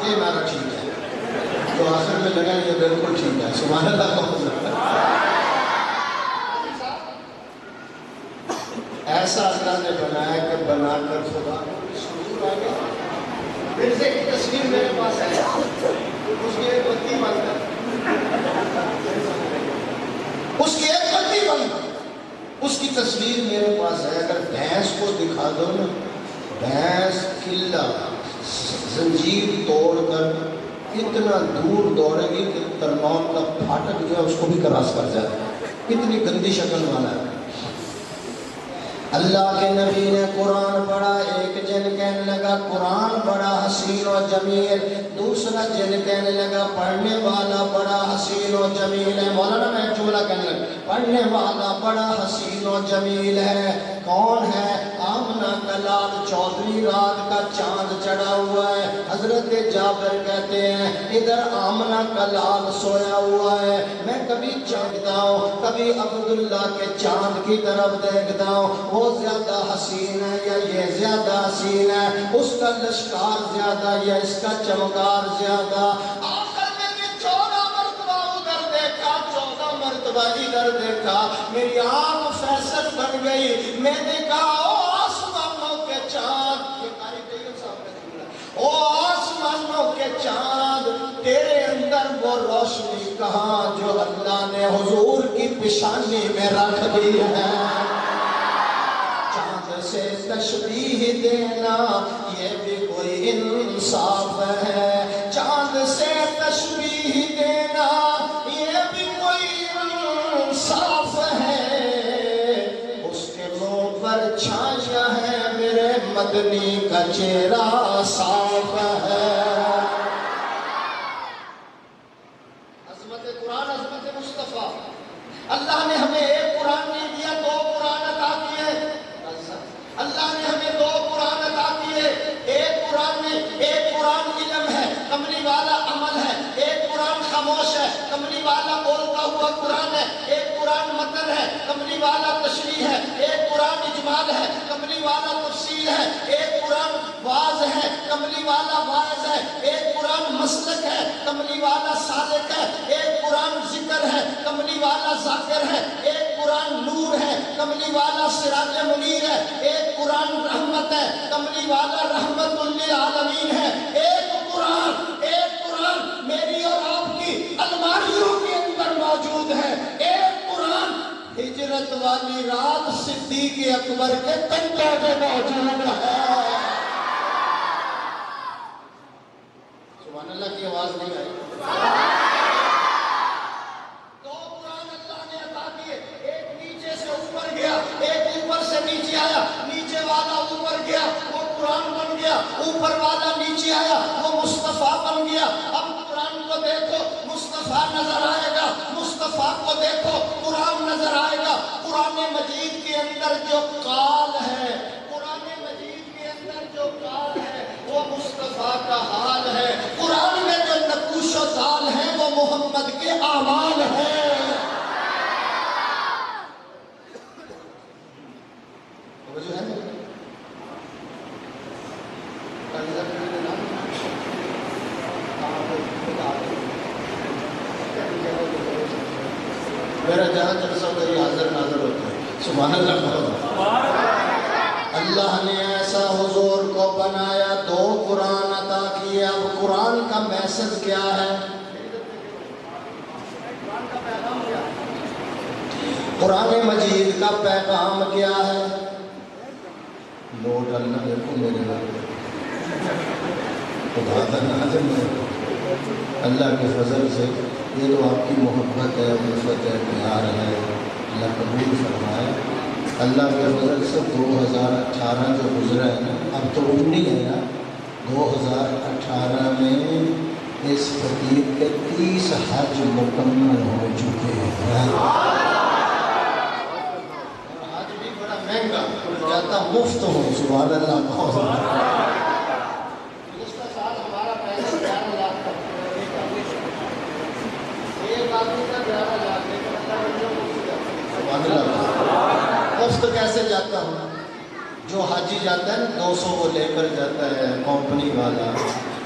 یہ ہمارا ٹھیک ہے، جو آخر میں لگا یہ بالکل ٹھیک ہے، سبحان اللہ کا حضور۔ ایسا اللہ نے بنایا کہ بنا کر خدا کو سرور آ گیا۔ پھر سے ایک تصویر میرے پاس ہے، اس کی ایک بتی بند کر، اس کی ایک بتی بند کر، اس کی تصویر میرے پاس ہے۔ اگر بھینس کو دکھا دو نا، بھینس قلعہ زنجیر توڑ کر اتنا دور دوڑے گی کہ ترنول کا پھاٹک جو ہے اس کو بھی کراس کر جائے، اتنی گندی شکل والا ہے۔ اللہ کے نبی نے قرآن پڑھا، ایک جن کہنے لگا قرآن بڑا حسین و جمیل، دوسرا جن کہنے لگا پڑھنے والا بڑا حسین و جمیل ہے۔ مولانا میں ایک جملہ کہنے لگا، پڑھنے والا بڑا حسین و جمیل ہے، کون ہے؟ آمنہ کا لال، 14ویں رات کا چاند چڑھا ہوا ہے۔ حضرت جابر کہتے ہیں ادھر آمنہ کا لال سویا ہوا ہے، میں کبھی چاہتا ہوں، کبھی عبداللہ کے چاند کی طرف دیکھتا ہوں، وہ زیادہ حسین ہے یا یہ زیادہ حسین ہے، اس کا لشکار زیادہ یا اس کا چمکار زیادہ۔ آخر میں نے 14 مرتبہ ادھر دیکھا، 14 مرتبہ ادھر دیکھا، میری آنکھ فیصل بن گئی۔ میں نے کہا او آسمانوں کے چاند، او آسمانوں کے چاند، تیرے اندر وہ روشنی کہاں جو اللہ نے حضور کی پیشانی میں رکھ دی ہے؟ چاند سے تشبیہ دینا یہ بھی کوئی انصاف ہے، چاند سے تشبیہ دینا یہ بھی کوئی انصاف ہے، اس کے منہ پر چھایا ہے، میرے مدنی کا چہرہ صاف ہے۔ عظمت قرآن، عظمت مصطفیٰ، اللہ نے ہمیں ایک قرآن نہیں دیا، 2 قرآن عطا کیے۔ اللہ نے ہمیں 2 قرآن عطا کیے، ایک قرآن میں ایک قرآن علم ہے، کملی والا عمل ہے، ایک قرآن خاموش ہے، کملی والا بولتا ہوا قرآن ہے، ایک قرآن متن ہے، کملی والا تشریح ہے، ایک قرآن اجمال ہے، کملی والا تفصیل ہے، ایک قرآن واعظ ہے، کملی والا واعظ ہے، ایک قرآن مسلک ہے، کملی والا سالک ہے، ایک قرآن ذکر ہے، کملی والا ذاکر ہے، ایک قرآن نور ہے، کملی والا سراج منیر ہے، ایک قرآن رحمت ہے، کملی والا رحمت للعالمین ہے۔ ایک قرآن میری اور آپ کی الماریوں کے اندر موجود ہے، ایک قرآن ہجرت والی رات صدیق اکبر کے کنبے میں موجود ہے۔ سبحان اللہ کی آواز نہیں آئی؟ 2 قرآن اللہ نے عطا کیے، ایک نیچے سے اوپر گیا، ایک اوپر سے نیچے آیا، نیچے والا اوپر گیا وہ قرآن بن گیا، اوپر والا نیچے آیا وہ مصطفیٰ بن گیا۔ اب قرآن کو دیکھو مصطفیٰ نظر آئے گا، مصطفیٰ کو دیکھو قرآن نظر آئے گا۔ قرآن مجید کے اندر جو قال ہے، قرآن مجید کے اندر جو قال ہے وہ مصطفیٰ کا حال ہے، قرآن میں جو نقوش و تال ہے وہ محمد کے اعمال ہیں۔ توجہ ہے میرا جہاں جلسہ ہوتا ہے حاضر ناظر ہوتا ہے، سبحان اللہ بہت۔ اللہ نے ایسا حضور کو بنایا، 2 قرآن عطا کیے۔ اب قرآن کا میسج کیا ہے؟ قرآن مجید کا پیغام کیا ہے؟ لوٹ اللہ دیکھو میرے خدا کا ناظر ہے، اللہ کے فضل سے یہ تو آپ کی محبت ہے، الفت ہے، پیار ہے، اللہ قبول فرمائے۔ اللہ کے فضل سے 2018 جو گزرا ہے نا، اب تو 19 ہے نا، 2018 میں اس فقیر کے حج مکمل ہو چکے ہیں. حج بھی بڑا مہنگا جاتا مفت ہو. سبحان اللہ. گزشتہ سال ہمارا پیسہ 11 لاکھ کا ایک آدمی کا 11 لاکھ. سبحان اللہ. مفت کیسے جاتا ہوں؟ جو حاجی جاتا ہے 200 وہ لے کر جاتا ہے کمپنی والا.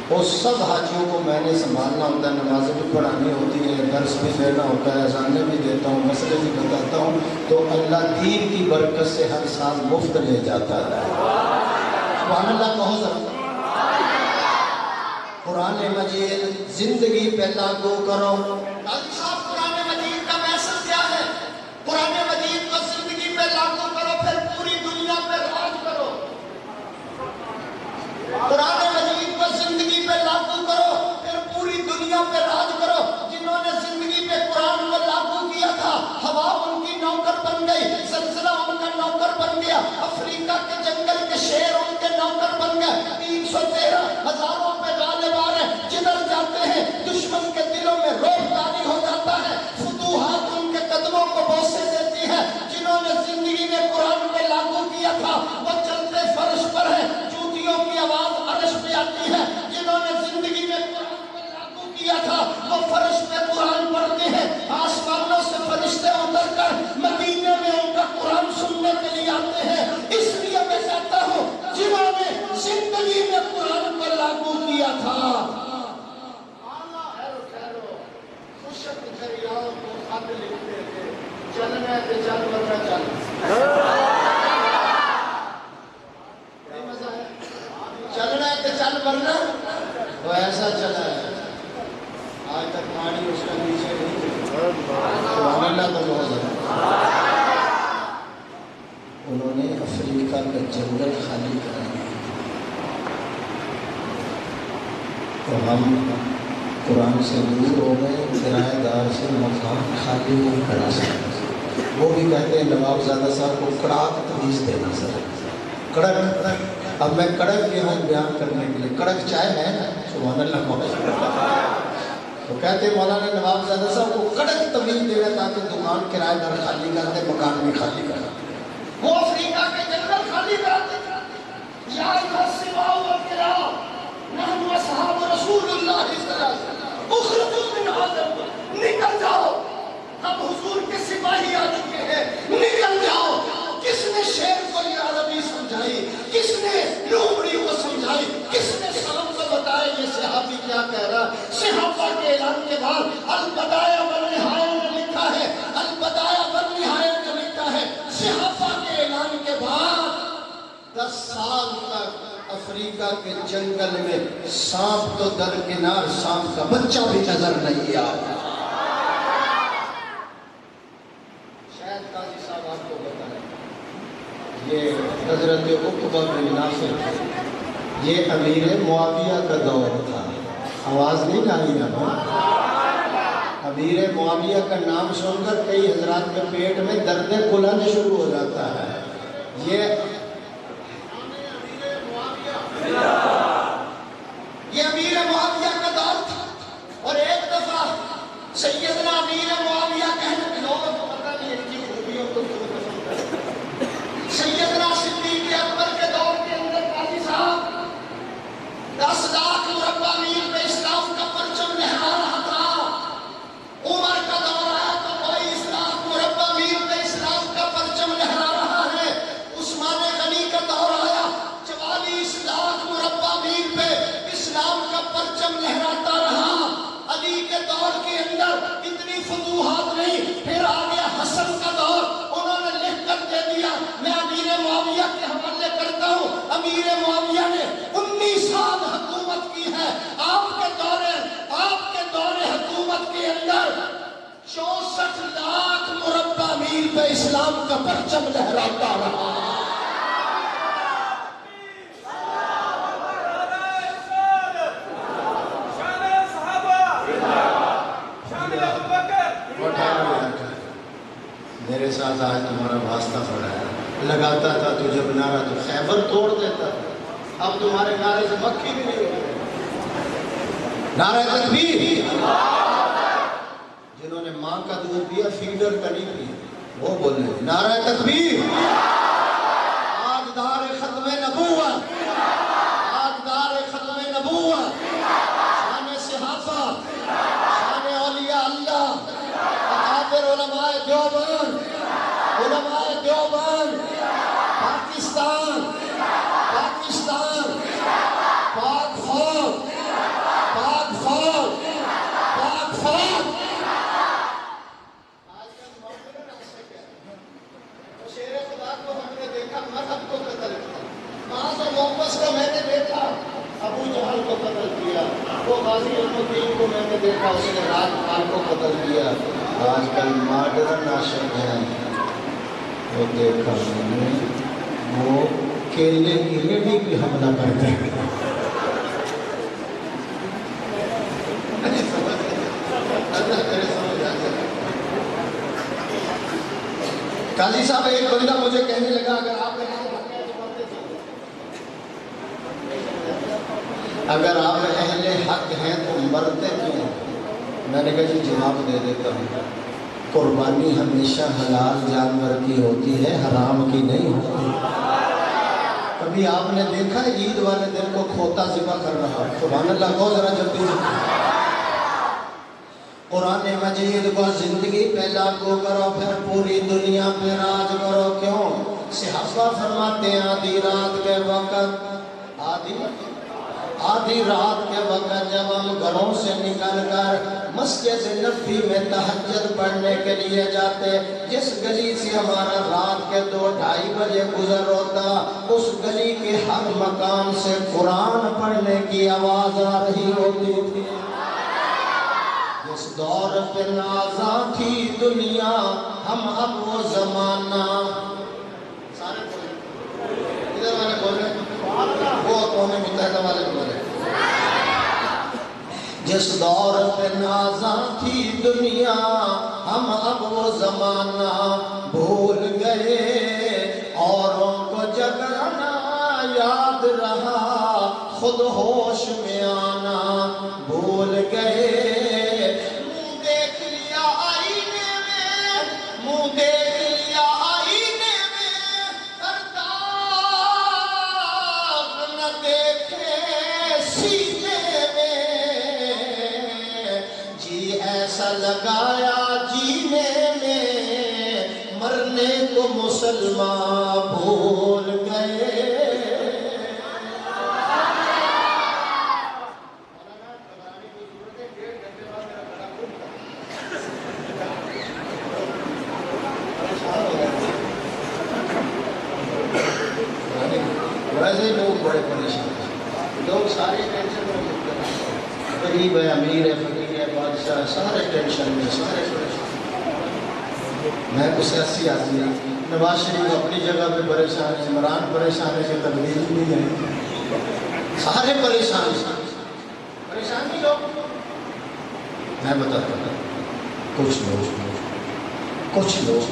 وہ سب حاجیوں کو میں نے سنبھالنا ہوتا ہے. نمازیں بھی پڑھانی ہوتی ہے, درس بھی دینا ہوتا ہے, اذانیں بھی دیتا ہوں, مسئلے بھی بتاتا ہوں. تو اللہ دین کی برکت سے ہر سال مفت لے جاتا ہے. سبحان اللہ کہو ذرا. قرآن مجید زندگی پہ لاگو کرو. قرآن مجید کا میسج کیا ہے؟ قرآن مجید کو زندگی پہ لاگو کرو پھر پوری دنیا پہ راج کرو. قرآن مجید کو زندگی پہ لاگو کرو پھر پوری دنیا پہ راج کرو. جنہوں نے زندگی پہ قرآن کو لاگو کیا تھا ہوا ان کی نوکر بن گئی, زلزلہ ان کا نوکر بن گیا, افریقہ کے جنگل کے شیر ان کے نوکر بن گئے. 313 ہزاروں پہ غالب آ رہے, جدھر جاتے ہیں دشمن کے دلوں میں رعب طاری ہو جاتا ہے. فتوحات ان کے قدموں کو بوسے دیتی ہے. جنہوں نے زندگی میں قرآن پہ لاگو کیا تھا وہ چلتے فرش پر ہے, جوتیوں کی آواز عرش پہ آتی ہے. جنہوں نے زندگی میں قرآن پہ لاگو کیا تھا وہ فرش پہ قرآن پڑھتے ہیں. آسمانوں سے فرشتے اتر کر مدینے میں ان کا قرآن سننے کے لیے آتے ہیں. اس لیے میں کہتا ہوں جنہوں نے زندگی میں قرآن پہ لاگو کیا تھا چلنا ہے تو چل ورنہ چل. چلنا ہے تو چل ورنہ وہ ایسا چلا ہے آج تک پانی اس کا نیچے نہیں. سبحان اللہ تو بہت زیادہ. انہوں نے افریقہ کا جنگل خالی کرا دیا تو ہم قرآن سے دور ہو گئے. کرایہ دار سے مکان خالی نہیں کرا سکتے. وہ بھی کہتے ہیں نواب زادہ صاحب کو کڑاک تمیز دینا سر. کڑک, اب میں کڑک یہ ہوں بیان کرنے کے لیے. کڑک چائے ہے نا. سبحان اللہ مولانا. تو کہتے ہیں مولانا نواب زادہ صاحب کو کڑک تمیز دینا تاکہ دکان کرایہ دار خالی کر دے, مکان بھی خالی کر دے. وہ افریقہ کے جنگل خالی کراتے یا سوا وکرا نحن اصحاب رسول اللہ صلی اللہ علیہ وسلم اخرجوا من هذا. نکل جاؤ, ہم حضور کے سپاہی آ چکے ہیں, نکل جاؤ. کس نے شیر کو یہ عربی سمجھائی, کس نے لومڑی کو سمجھائی, کس نے شام کو بتایا یہ صحابی کیا کہہ رہا. صحابہ کے اعلان کے بعد البدایہ والنہایہ میں لکھا ہے, البدایہ والنہایہ میں لکھا ہے صحابہ کے اعلان کے بعد 10 سال تک افریقہ کے جنگل میں سانپ تو درکنار, سانپ کا بچہ بھی نظر نہیں آیا. شاید قاضی صاحب آپ کو بتائیں, یہ حضرت عقبہ بن نافع یہ امیر معاویہ کا دور تھا. آواز نہیں آئی نا. امیر معاویہ کا نام سن کر کئی حضرات کے پیٹ میں درد کلند شروع ہو جاتا ہے. یہ امیر معاویہ کا دور تھا. اور ایک دفعہ سیدنا امیر معاویہ کہنے لوگوں کو پتہ نہیں ان کی خوبیوں کو کیوں پسند کرتے. سیدنا صدیق اکبر کے دور کے اندر قاضی صاحب 10 لاکھ مربع میل پہ اسلام کا پرچم لہرا رہا تھا. عمر کا دور آیا تو 22 لاکھ مربع میل پہ اسلام کا پرچم لہرا رہا ہے. عثمان غنی کا دور آیا 44 لاکھ مربع میل پہ اسلام کا پرچم لہراتا رہا. علی کے دور کے اندر اتنی فتوحات نہیں. پھر آ گیا حسن کا دور, انہوں نے لکھ کر دے دیا. میں امیر معاویہ کے حوالے کرتا ہوں. امیر معاویہ نے 19 سال حکومت کی ہے. آپ کے دور حکومت کے اندر 64 لاکھ مربع میل پہ اسلام کا پرچم لہراتا رہا. میرے ساتھ آج تمہارا واسطہ پڑا ہے. لگاتا تھا تو جب نعرہ تو خیبر توڑ دیتا. اب تمہارے نعرے سے مکھی بھی نہیں ہوتی. نعرہ تکبیر. لیڈر کا نہیں تھی، وہ بولنے نعرہ تکبیر، تاجدار ختم نبوت، تاجدار ختم نبوت، شان صحابہ، شان اولیاء اللہ، اکابر علماء دیوبند، علماء دیوبند، پاکستان، پاکستان، پاک فوج، پاک فوج، پاک فوج۔ شیر خدا کو ہم نے دیکھا، مذہب کو قتل کیا، معاذ و محبت کو میں نے دیکھا، ابو جہل کو قتل کیا، وہ غازی الدین کو میں نے دیکھا، اس نے رات خان کو قتل کیا۔ آج کل ماڈرن عاشق ہیں، وہ دیکھا میں نے، وہ کیلے کی ریڈی بھی حملہ کرتے ہیں۔ قاضی صاحب ایک بندہ مجھے کہنے لگا اگر آپ اہل حق ہیں تو مرتے کیوں؟ میں نے کہا جی جواب دے دیتا ہوں، قربانی ہمیشہ حلال جانور کی ہوتی ہے، حرام کی نہیں ہوتی۔ کبھی آپ نے دیکھا عید والے دن کو کھوتا ذبح کر رہا؟ سبحان اللہ کہو ذرا جلدی سے۔ قرآن مجید کو زندگی پہ لاگو کرو، پھر پوری دنیا پہ راج کرو۔ کیوں؟ صحابہ فرماتے ہیں آدھی رات کے وقت، آدھی رات کے وقت جب ہم گھروں سے نکل کر مسجد نبوی میں تہجد پڑھنے کے لیے جاتے، جس گلی سے ہمارا رات کے 2-2:30 بجے گزر ہوتا، اس گلی کے ہر مکان سے قرآن پڑھنے کی آواز آ رہی ہوتی تھی۔ اس دور پہ نازاں تھی دنیا، ہم اب وہ زمانہ، سارے بولے ادھر والے بولے، وہ قوم متحدہ والے بولے، جس دور پہ نازاں تھی دنیا، ہم اب وہ زمانہ بھول گئے، اوروں کو جگانا یاد رہا، خود ہوش میں آنا بھول گئے۔ لگایا جینے میں، مرنے کو مسلمان بھول گئے۔ ویسے لوگ بڑے پریشان ہیں، لوگ سارے ٹینشن میں مبتلا ہیں، غریب ہے، امیر ہے، فقیر ہے، بادشاہ، سارے ٹینشن میں، سارے پریشان۔ میں کو سیاسی آدمی ہوں، نواز شریف اپنی جگہ پہ پریشان ہے، عمران پریشان ہے کہ تبدیل نہیں ہے، سارے پریشان ہیں، پریشان ہی لوگ۔ میں بتاتا ہوں، کچھ لوگ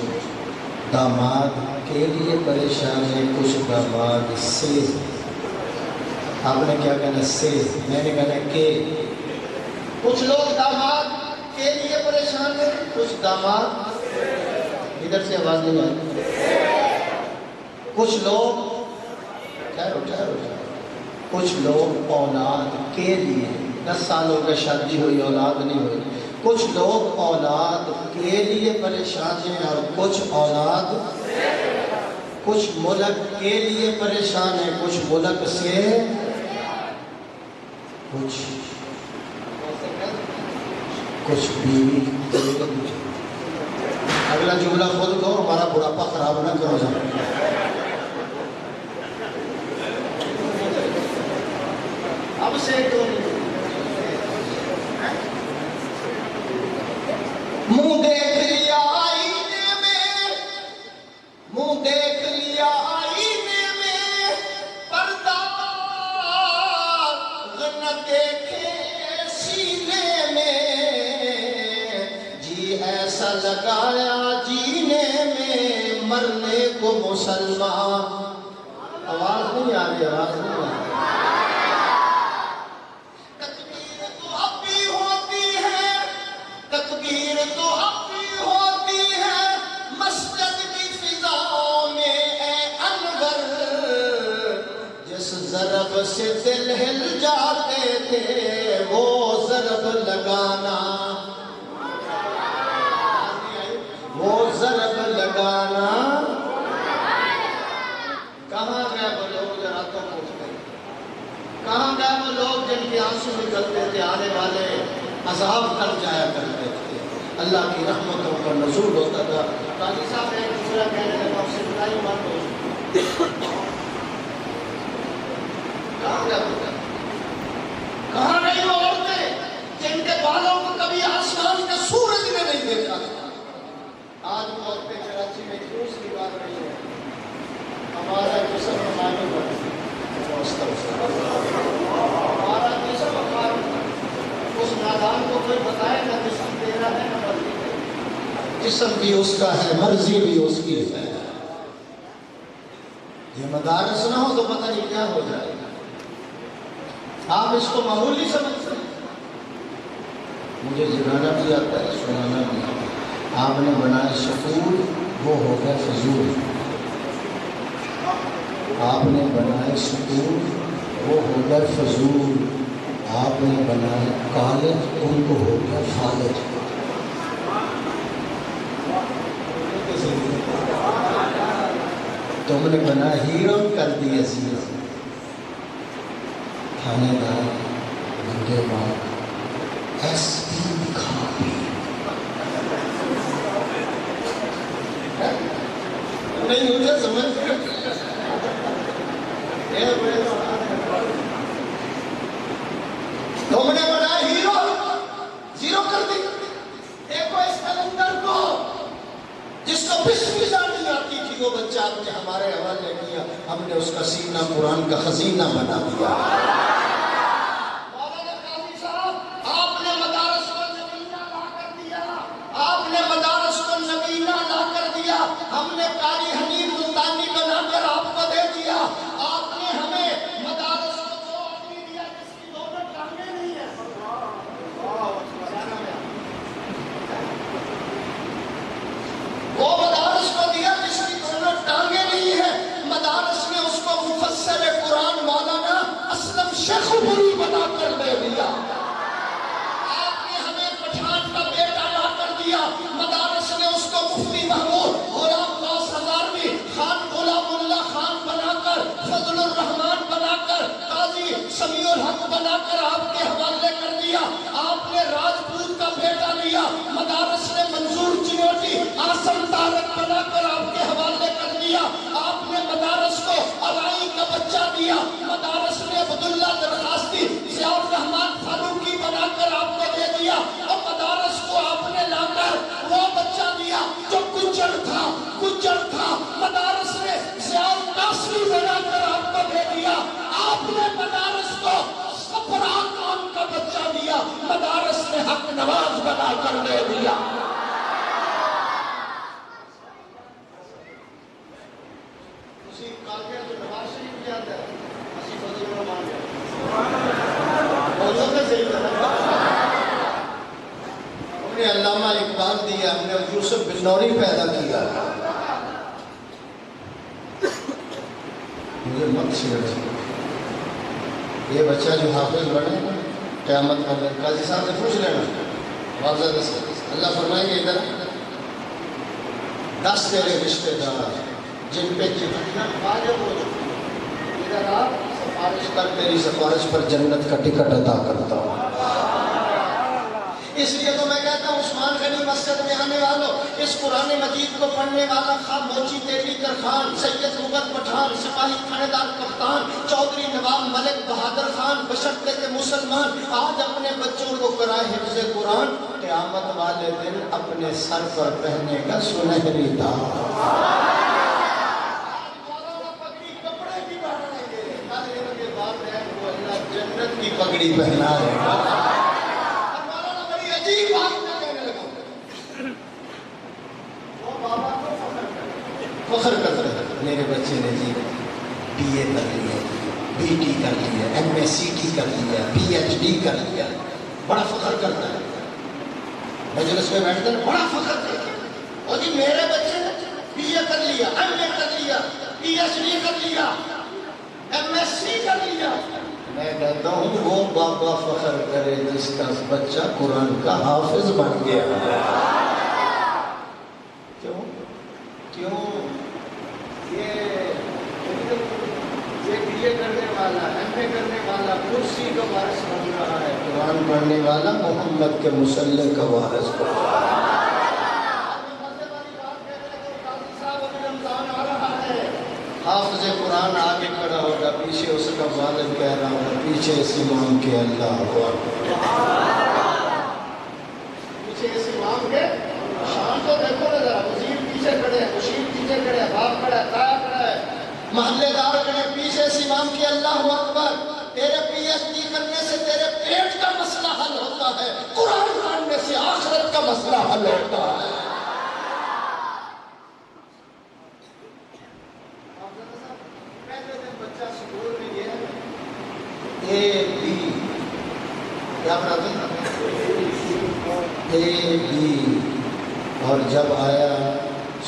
داماد کے لیے پریشان ہے، کچھ داماد سے، آپ نے کیا کہنا سے، میں نے کہنا کہ کچھ لوگ داماد کے لیے پریشان ہے، کچھ داماد، ادھر سے آواز نہیں آئی، کچھ لوگ ٹھہرو، کچھ لوگ اولاد کے لیے، 10 سال ہو گئے شادی ہوئی اولاد نہیں ہوئی، کچھ لوگ اولاد کے لیے پریشان ہیں، اور کچھ اولاد، کچھ ملک کے لیے پریشان ہیں، کچھ ملک سے، کچھ بیوی۔ اگلا جملہ خود کو، ہمارا بڑھاپا خراب نہ کرو جا۔ اب سے منہ دیکھ لیا آئینے میں، منہ دیکھ لیا آئینے میں، پردہ نہ دیکھے سینے میں، جی ایسا لگایا جینے میں، مرنے کو مسلمان۔ آواز نہیں آ رہی، آواز نہیں آ رہی۔ تکبیر تو اب بھی ہوتی ہے، سے دل ہل جاتے تھے وہ ضرب لگانا، وہ ضرب لگانا. کہاں گئے وہ لوگ ذرا تو پوچھتے، کہاں گئے وہ لوگ جن کے آنسو نکلتے تھے آنے والے عذاب کر جایا کرتے تھے، اللہ کی رحمتوں کا نزول ہوتا تھا. قاضی صاحب ایک دوسرا کہنے لگا اس سے بتائی مت ہو. کہاں گئی وہ عورتیں جن کے بالوں کو کبھی آسمان کے سورج نے نہیں دیکھا؟ آج وہ عورتیں کراچی میں کیوں اس کی بات نہیں ہے؟ ہمارا جسم ہماری بڑھ ہمارا جسم ہمارا، اس نادان کو کوئی بتائے نہ جسم تیرا ہے نہ مرضی ہے. جسم بھی اس کا ہے، مرضی بھی اس کی ہے. یہ مدارس نہ ہو تو پتہ نہیں کیا ہو جائے گا. آپ اس کو معمولی سمجھتے ہیں. مجھے جگانا بھی آتا ہے، سنانا بھی آتا ہے. آپ نے بنائے سکول، وہ ہو گئے فضول. آپ نے بنائے سکول، وہ ہو گئے فضول. آپ نے بنائے کالج، ان کو ہو گیا فالج. تم نے بنایا ہیرو، کر دیا زیرو. تھانے دار، بندے بار، ایس پی کھاپی. نہیں مجھے سمجھ تم نے بنایا ہیرو، زیرو کر دی. دیکھو اس کلندر کو جس کو بسم اللہ نہیں آتی تھی، وہ بچہ آپ نے ہمارے حوالے کیا. ہم نے اس کا سینہ قرآن کا خزینہ بنا دیا. مولانا قاضی صاحب، آپ نے مدارس کو نبینا لا کر دیا. آپ نے مدارس کو نبینا لا کر دیا. ہم نے قاری حنیف ملتانی بنا کر آپ کو دے دیا. آپ نے ہمیں مدارس کو جو آدمی دیا جس کی دونوں ٹانگیں نہیں ہیں. وہ مدارس کو دیا جس کی دونوں ٹانگیں نہیں ہیں. مدارس نے اس کو مفسر قرآن مولانا اسلم شیخ پوری بنا کر دے دیا. آپ نے ہمیں پٹھان کا بیٹا لا کر دیا. مدارس نے اس کو مفتی محمود غلام غوث ہزاروی خان غلام اللہ خان بنا کر، فضل الرحمان بنا کر، قاضی سمیع الحق بنا کر آپ کے حوالے کر دیا. آپ نے راجپوت کا بیٹا لیا. مدارس نے منظور چنوٹی، آسم تارک بنا کر آپ کے حوالے کر دیا. آپ نے مدارس کو الائی کا بچہ دیا. مدارس نے عبداللہ درخواستی، ضیاء الرحمان فاروقی بنا کر آپ کو دے دیا. اور مدارس کو آپ نے لا کر وہ بچہ دیا جو گجر تھا، گجر تھا. مدارس نے ضیاء القاسمی بنا کر آپ کو دے دیا. آپ نے مدارس کو صفرا خان کا بچہ دیا. مدارس نے حق نواز بنا کر دے دیا. اسی کالکے جو نواز شریف کیا تھا، اسی فضل الرحمان کیا ہم نے علامہ اقبال دیا. ہم نے یوسف بن نوری پیدا کیا. مجھے مت چھیڑ. یہ بچہ جو حافظ بنے قیامت کا دن قاضی صاحب سے پوچھ لینا واضح سے. اللہ فرمائیں گے ادھر 10 تیرے رشتے دار جن پہ چٹھیاں واجب ہو چکی، ادھر آپ سفارش کر، تیری سفارش پر جنت کا ٹکٹ عطا کرتا ہوں. اس لیے تو میں کہتا ہوں عثمان غنی مسجد میں آنے والوں، اس قرآن مجید کو پڑھنے والا خواہ موچی تیلیکر خان، سید مغل پٹھان، سپاہی تھانے-دار کپتان، چودھری نواب ملک بہادر خان، بشرطے کہ مسلمان آج اپنے بچوں کو کرائے حفظ قرآن، قیامت والے دن اپنے سر پر پہنے گا سنہری تاج. جنت کی پگڑی پہنائے گا. مولانا بڑی عجیب بات میں کہنے لگا. وہ بابا کو فخر کرتے ہیں میرے بچے نے جی بی اے کر لیا، بی ٹی کر لیا، ایم ایس سی ٹی کر لیا، پی ایچ ڈی کر لیا. بڑا فخر کرتا ہے. مجلس میں بیٹھتے ہیں بڑا فخر کرتا ہے. اور جی میرے بچے نے بی اے کر لیا، ایم اے کر لیا، پی ایچ ڈی کر لیا، MSc کر لیا. میں کہتا ہوں وہ بابا فخر کرے جس کا بچہ قرآن کا حافظ بن گیا. کیوں یہ BA کرنے والا, MA کرنے والا کرسی کا وارث بن رہا ہے, قرآن پڑھنے والا محمد کے مصلی کا وارث بن رہا ہے. حافظ قرآن آگے کھڑا ہوگا, پیچھے اس کا والد کہہ رہا ہوگا پیچھے اس امام کے اللہ اکبر. پیچھے اس امام کے شان تو دیکھو نا ذرا. وزیر پیچھے کھڑے ہیں, مشیر پیچھے کھڑے ہیں, باپ کھڑا ہے, تایا کھڑا ہے, محلے دار کھڑے ہیں, پیچھے اس امام کے اللہ اکبر. تیرے PhD کرنے سے تیرے پیٹ کا مسئلہ حل ہوتا ہے, قرآن پڑھنے سے آخرت کا مسئلہ حل ہوتا ہے. کیا پڑھاتے ہیں؟ A-B. اور جب آیا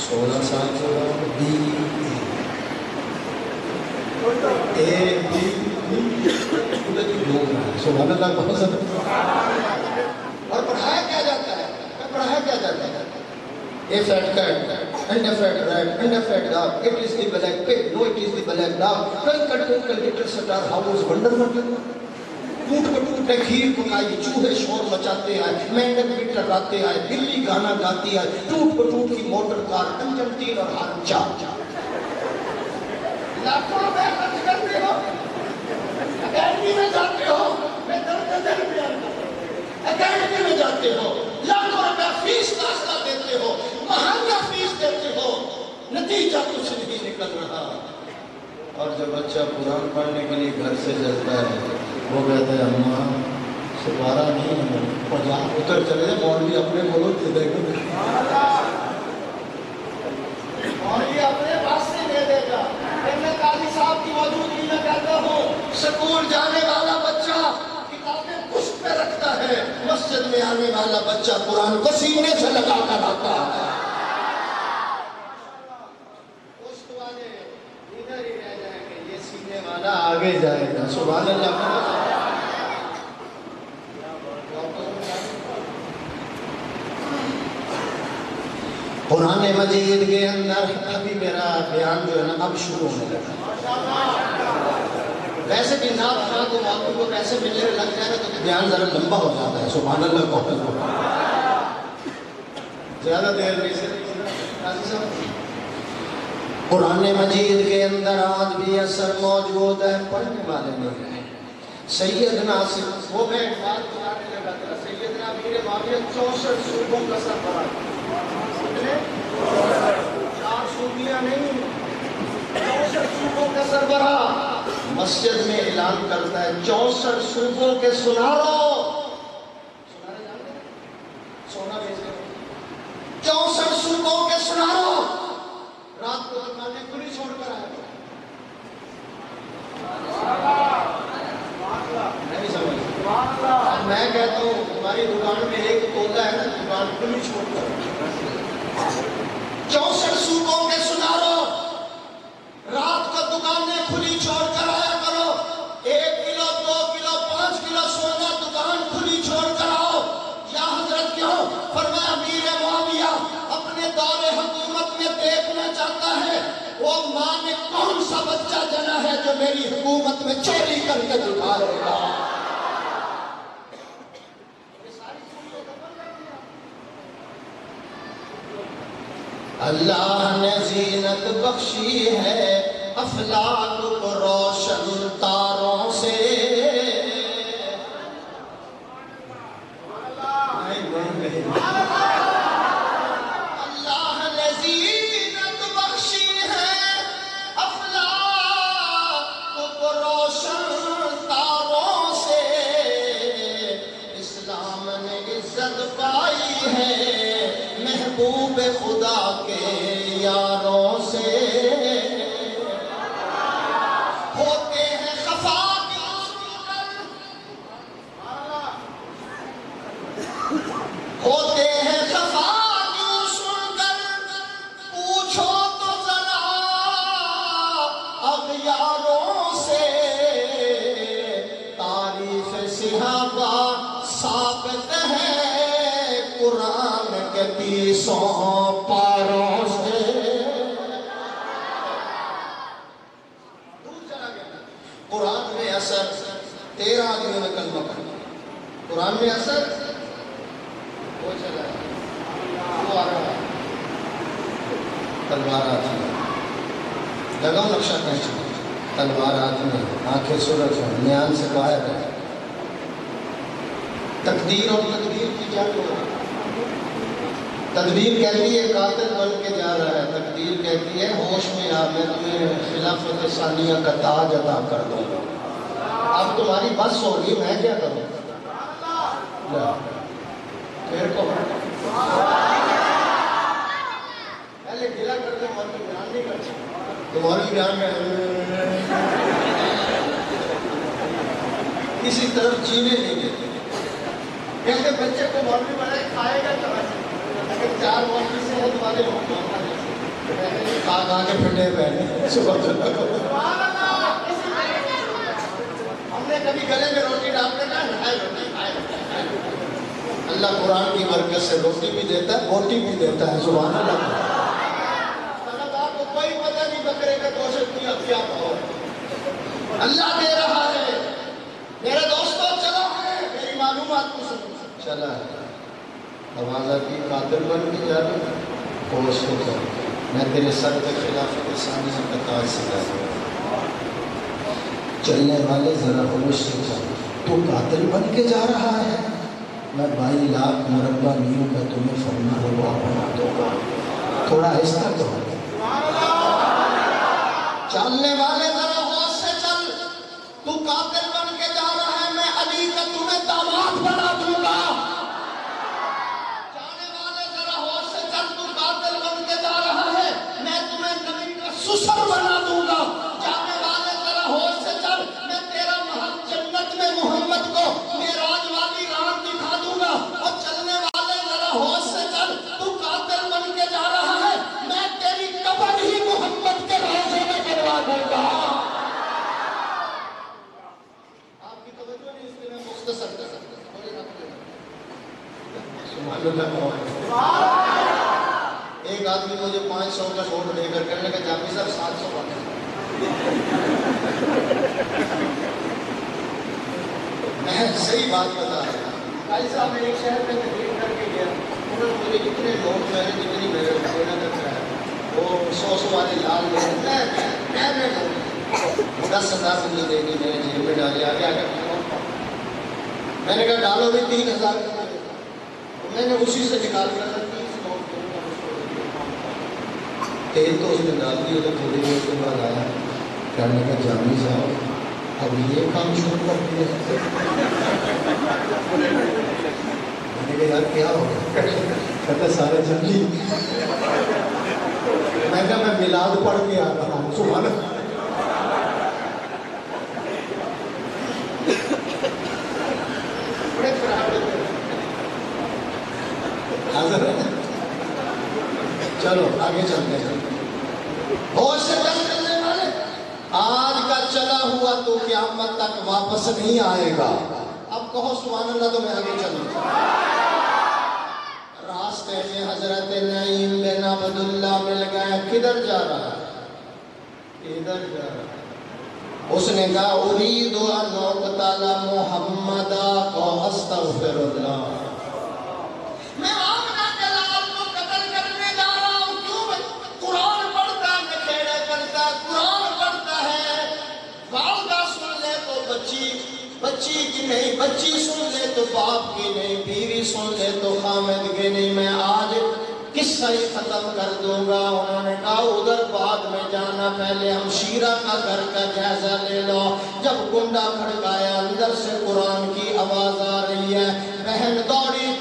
16 سال کے بعد A-B. سبحان اللہ بہت زیادہ. اور پڑھایا کیا جاتا ہے؟ A fat cat, and a fat rat, and a fat dog. It is the black pig, no it is the black dog. Twinkle twinkle little star, how was wonderful. ٹوٹ پٹوٹ کھیر پکائی, چوہے شور مچاتے ہیں, مینڈک بھی ٹراتے ہیں, بلی گانا گاتی ہے, ٹوٹ پٹوٹ کی موٹر کار, انجن تین اور ہارن چار. لاکھوں روپے خرچ کرتے ہو, اکیڈمی میں جاتے ہو, میں درد بیان کرتا ہوں, اکیڈمی میں جاتے ہو, لاکھوں روپے فیس داخلہ دیتے ہو, مہنگا فیس دیتے ہو, نتیجہ کچھ نہیں نکل رہا. اور جب بچہ قرآن پڑھنے کے لیے گھر سے جلتا ہے, وہ کہتا ہے اماں سپارہ نہیں ہے, اور جہاں اتر چلے جائے مولوی اپنے بولو دے دے گا, مولوی اپنے پاس سے دے دے گا. میں قاضی صاحب کی موجودگی میں کہتا ہوں سکول جانے والا بچہ کتابیں پشت پہ رکھتا ہے, مسجد میں آنے والا بچہ قرآن کو سینے سے لگا کر آتا ہے. پشت والے ادھر ہی رہ جائیں گے, یہ سینے والا آگے جائے گا. سبحان اللہ. قرآن مجید کے اندر ابھی میرا بیان جو ہے نا اب شروع ہونے لگا. ویسے بھی نات خواہ کو موضوع کو کیسے ملنے لگ جائے گا تو بیان ذرا لمبا ہو جاتا ہے. سبحان اللہ کو زیادہ دیر نہیں سے. قرآن مجید کے اندر آج بھی اثر موجود ہے, پڑھنے والے نہیں ہیں. سیدنا سے وہ میں ایک بات بتانے لگا تھا, سیدنا امیر معاویہ 64 صوبوں کا سربراہ. 4 صوبیاں نہیں, 64 صوبوں کا سربراہ مسجد میں اعلان کرتا ہے 64 صوبوں کے سنارو. سونا بیچے 64 صوبوں کے سنارو رات کو دکانیں کھلی چھوڑ کر آئے. میں کہتا ہوں ہماری دکان میں ایک تولہ ہے نا, دکان کھلی چھوڑ کر 64 صوبوں کے سنارو رات کو دکانیں کھلی چھوڑ کر آیا کرو. 1 کلو 2 کلو 5 کلو سونا دکان کھلی چھوڑ کر آؤ. یا حضرت کیوں؟ فرمایا امیر معاویہ اپنے دور حکومت میں دیکھنا چاہتا ہے وہ ماں نے کون سا بچہ جنا ہے جو میری حکومت میں چوری کر کے دکھائے گا. اللہ نے زینت بخشی ہے افلاک کو روشن تاروں سے. اللہ نے زینت بخشی ہے افلاک کو روشن تاروں سے. اسلام نے عزت پائی ہے محبوب خدا کے یاروں سے. ہوتے ہیں خفا کیوں سن کر, ہوتے ہیں خفا کیوں سن کر پوچھو تو ذرا اغیاروں سے. 2100 پاروں سے دور چلا گیا۔ قرآن میں اثر 13 آدمیوں نے کلمہ پڑھا، قرآن میں اثر وہ چلا ہے، وہ آ رہا ہے، تلوار آتی ہے، لگاؤ نقشہ کھینچ، تلوار آتی ہے، آنکھیں سرخ ہیں، میان سے باہر ہے، تقدیر اور تدبیر کی جنگ ہو رہی ہے۔ تدبیر کہتی ہے قاتل بن کے جا رہا ہے، تقدیر کہتی ہے ہوش میں آ، میں تمہیں خلافت ثانیہ کا تاج عطا کر دوں گا، اب تمہاری بس ہوگی، میں کیا کروں؟ پھر کو پہلے گلا کرتے مولوی بیان نہیں کرتے، تو مولوی بیان میں کسی طرف جینے نہیں دیتے، کہتے بچے کو مولوی بنائے کھائے گا کہاں سے؟ اگر 4 مولوی سے ہے تمہارے کھا کھا کے پھٹے پہنے صبح ہم نے کبھی گلے میں روٹی ڈالتے نا، کھائے روٹی کھائے۔ اللہ قرآن کی برکت سے روٹی بھی دیتا ہے، بوٹی بھی دیتا ہے، سبحان اللہ۔ آپ کو کوئی پتہ نہیں بکرے کا گوشت کی اب کیا کھاؤ، اللہ دے رہا ہے۔ میرے دوستوں چلا ہے، میری معلومات کو سنو، چلا ہے نوازہ کی قاتل بن کے جا رہا ہے، ہوش کو کر، میں تیرے سر کے خلافت ثانیہ کا تاج سجا دوں گا۔ چلنے والے ذرا ہوش سے چل، تو قاتل بن کے جا رہا ہے، میں 22 لاکھ مربع میل کا تمہیں فرما ہوا بنا دوں گا، تھوڑا آہستہ کرو۔ چلنے والے ذرا ہوش سے چل، تو قاتل بن کے جا رہا ہے، میں علی کا تمہیں داماد بنا دوں گا۔ جانے والے ذرا ہوش سے چل، تو قاتل بن کے جا رہا ہے، میں تمہیں نبی کا سسر بنا دوں گا۔ جانے والے ذرا ہوش سے چل، میں تیرا محل جنت میں محمد کو معراج والی رات دکھا دوں گا۔ اور چلنے والے ذرا ہوش سے چل، تو قاتل بن کے جا رہا ہے، میں تیری قبر ہی محمد کے روضے میں بنوا دوں گا۔ آپ کی توجہ نہیں، اس لیے میں مختصر کر سکتا ہوں۔ ایک آدمی مجھے 500 کا نوٹ دے کر کہنے لگا جاپی صاحب 700 باتیں، میں صحیح بات بتا رہا ہوں۔ بھائی صاحب میں ایک شہر میں تقریر کر کے گیا، انہوں نے مجھے اتنے نوٹ میں نے جتنی میرے دینا کرتا ہے وہ 100 والے لال میں 10,000 مجھے دے دی، میں نے جیب میں ڈالی، آگے آگے میں نے کہا ڈالو بھی 3,000 کا، میں نے اسی سے نکال کر 30 نوٹ تیل تو اس میں ڈال دی، تو تھوڑی دیر کے بعد آیا، کہنے کا جامی صاحب اب یہ کام شروع کر دیا۔ میں نے کہا یار کیا ہو گیا؟ کہتے سارے جنگلی، میں کہا میں میلاد پڑھ کے آتا ہوں، سبحان اللہ۔ چلو آگے چلتے ہیں، ہوش سے چلنے والے، آج کا چلا ہوا تو قیامت تک واپس نہیں آئے گا۔ اب کہو سبحان اللہ تو میں آگے چلوں۔ راستے میں حضرت نعیم بن عبداللہ مل گئے، کدھر جا رہا ہے؟ ادھر جا رہا ہے۔ اس نے کہا ارید ان اقتل محمد کو استغفر اللہ، میں آمنہ کے لال کو قتل کرنے جا رہا ہوں۔ کیوں؟ قرآن پڑھتا ہے، نکھیڑے کرتا ہے، قرآن پڑھتا ہے، والدہ سن لے تو بچی کی نہیں، بچی سن لے تو باپ کی نہیں، بیوی سن لے تو خامد کی نہیں، میں آج قصہ ہی ختم کر دوں گا۔ انہوں نے کہا ادھر بعد میں جانا، پہلے ہم شیرہ کا گھر کا جائزہ لے لو۔ جب کنڈا کھڑکایا، اندر سے قرآن کی آواز آ رہی ہے، بہن دوڑی،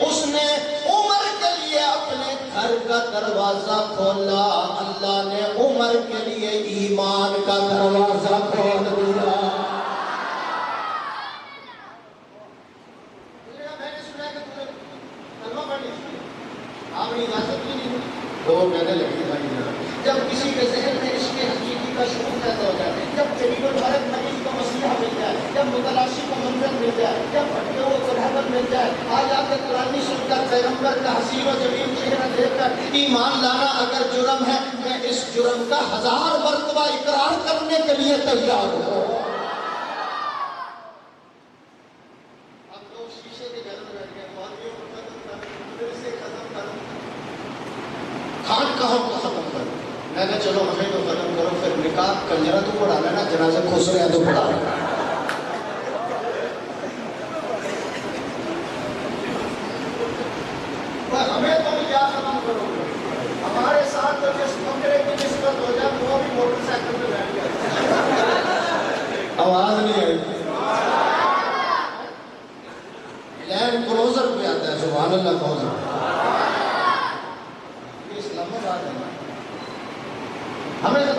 اس نے عمر کے لیے اپنے گھر کا دروازہ کھولا، اللہ نے عمر کے لیے ایمان کا دروازہ کھول دیا۔ میں نے سنا کہ تمہیں کلمہ پڑھنی چاہیے، آپ نے اجازت بھی نہیں، تو وہ کہنے لگی بھائی جب کسی کے ذہن میں عشق حقیقی کا شعور پیدا ہو جائے، جب جلیل البرق مریض کا مسیحہ مل جائے، جب متلاشی کا منظر مل جائے، جب بھٹکے ہوئے کو رہبت میں مل جائے، آج آ کے قرآن سن کر پیغمبر کا حسین و جمیل چہرہ دیکھ کر ایمان لانا اگر جرم ہے، میں اس جرم کا 1000 مرتبہ اقرار کرنے کے لیے تیار ہوں۔ اب لوگ شیشے کے گھر میں بیٹھ گئے، مولویوں کو ختم کروں، پھر سے ختم کروں، کھان کہاں ختم کروں؟ میں کہا چلو ہمیں تو ختم کرو، پھر نکاح کنجرہ تو پڑھا لینا، جنازے خسرے ہیں تو پڑھا لینا۔ ہمیں تو کیا ختم کرو گے؟ ہمارے ساتھ تو جس کمرے کی نسبت ہو جائے وہ بھی موٹر سائیکل پہ بیٹھ گیا، آواز نہیں آئی، لینڈ کروزر پہ آتا ہے، سبحان اللہ کروزر، یہ اسلام آباد ہے۔ ہمیں تو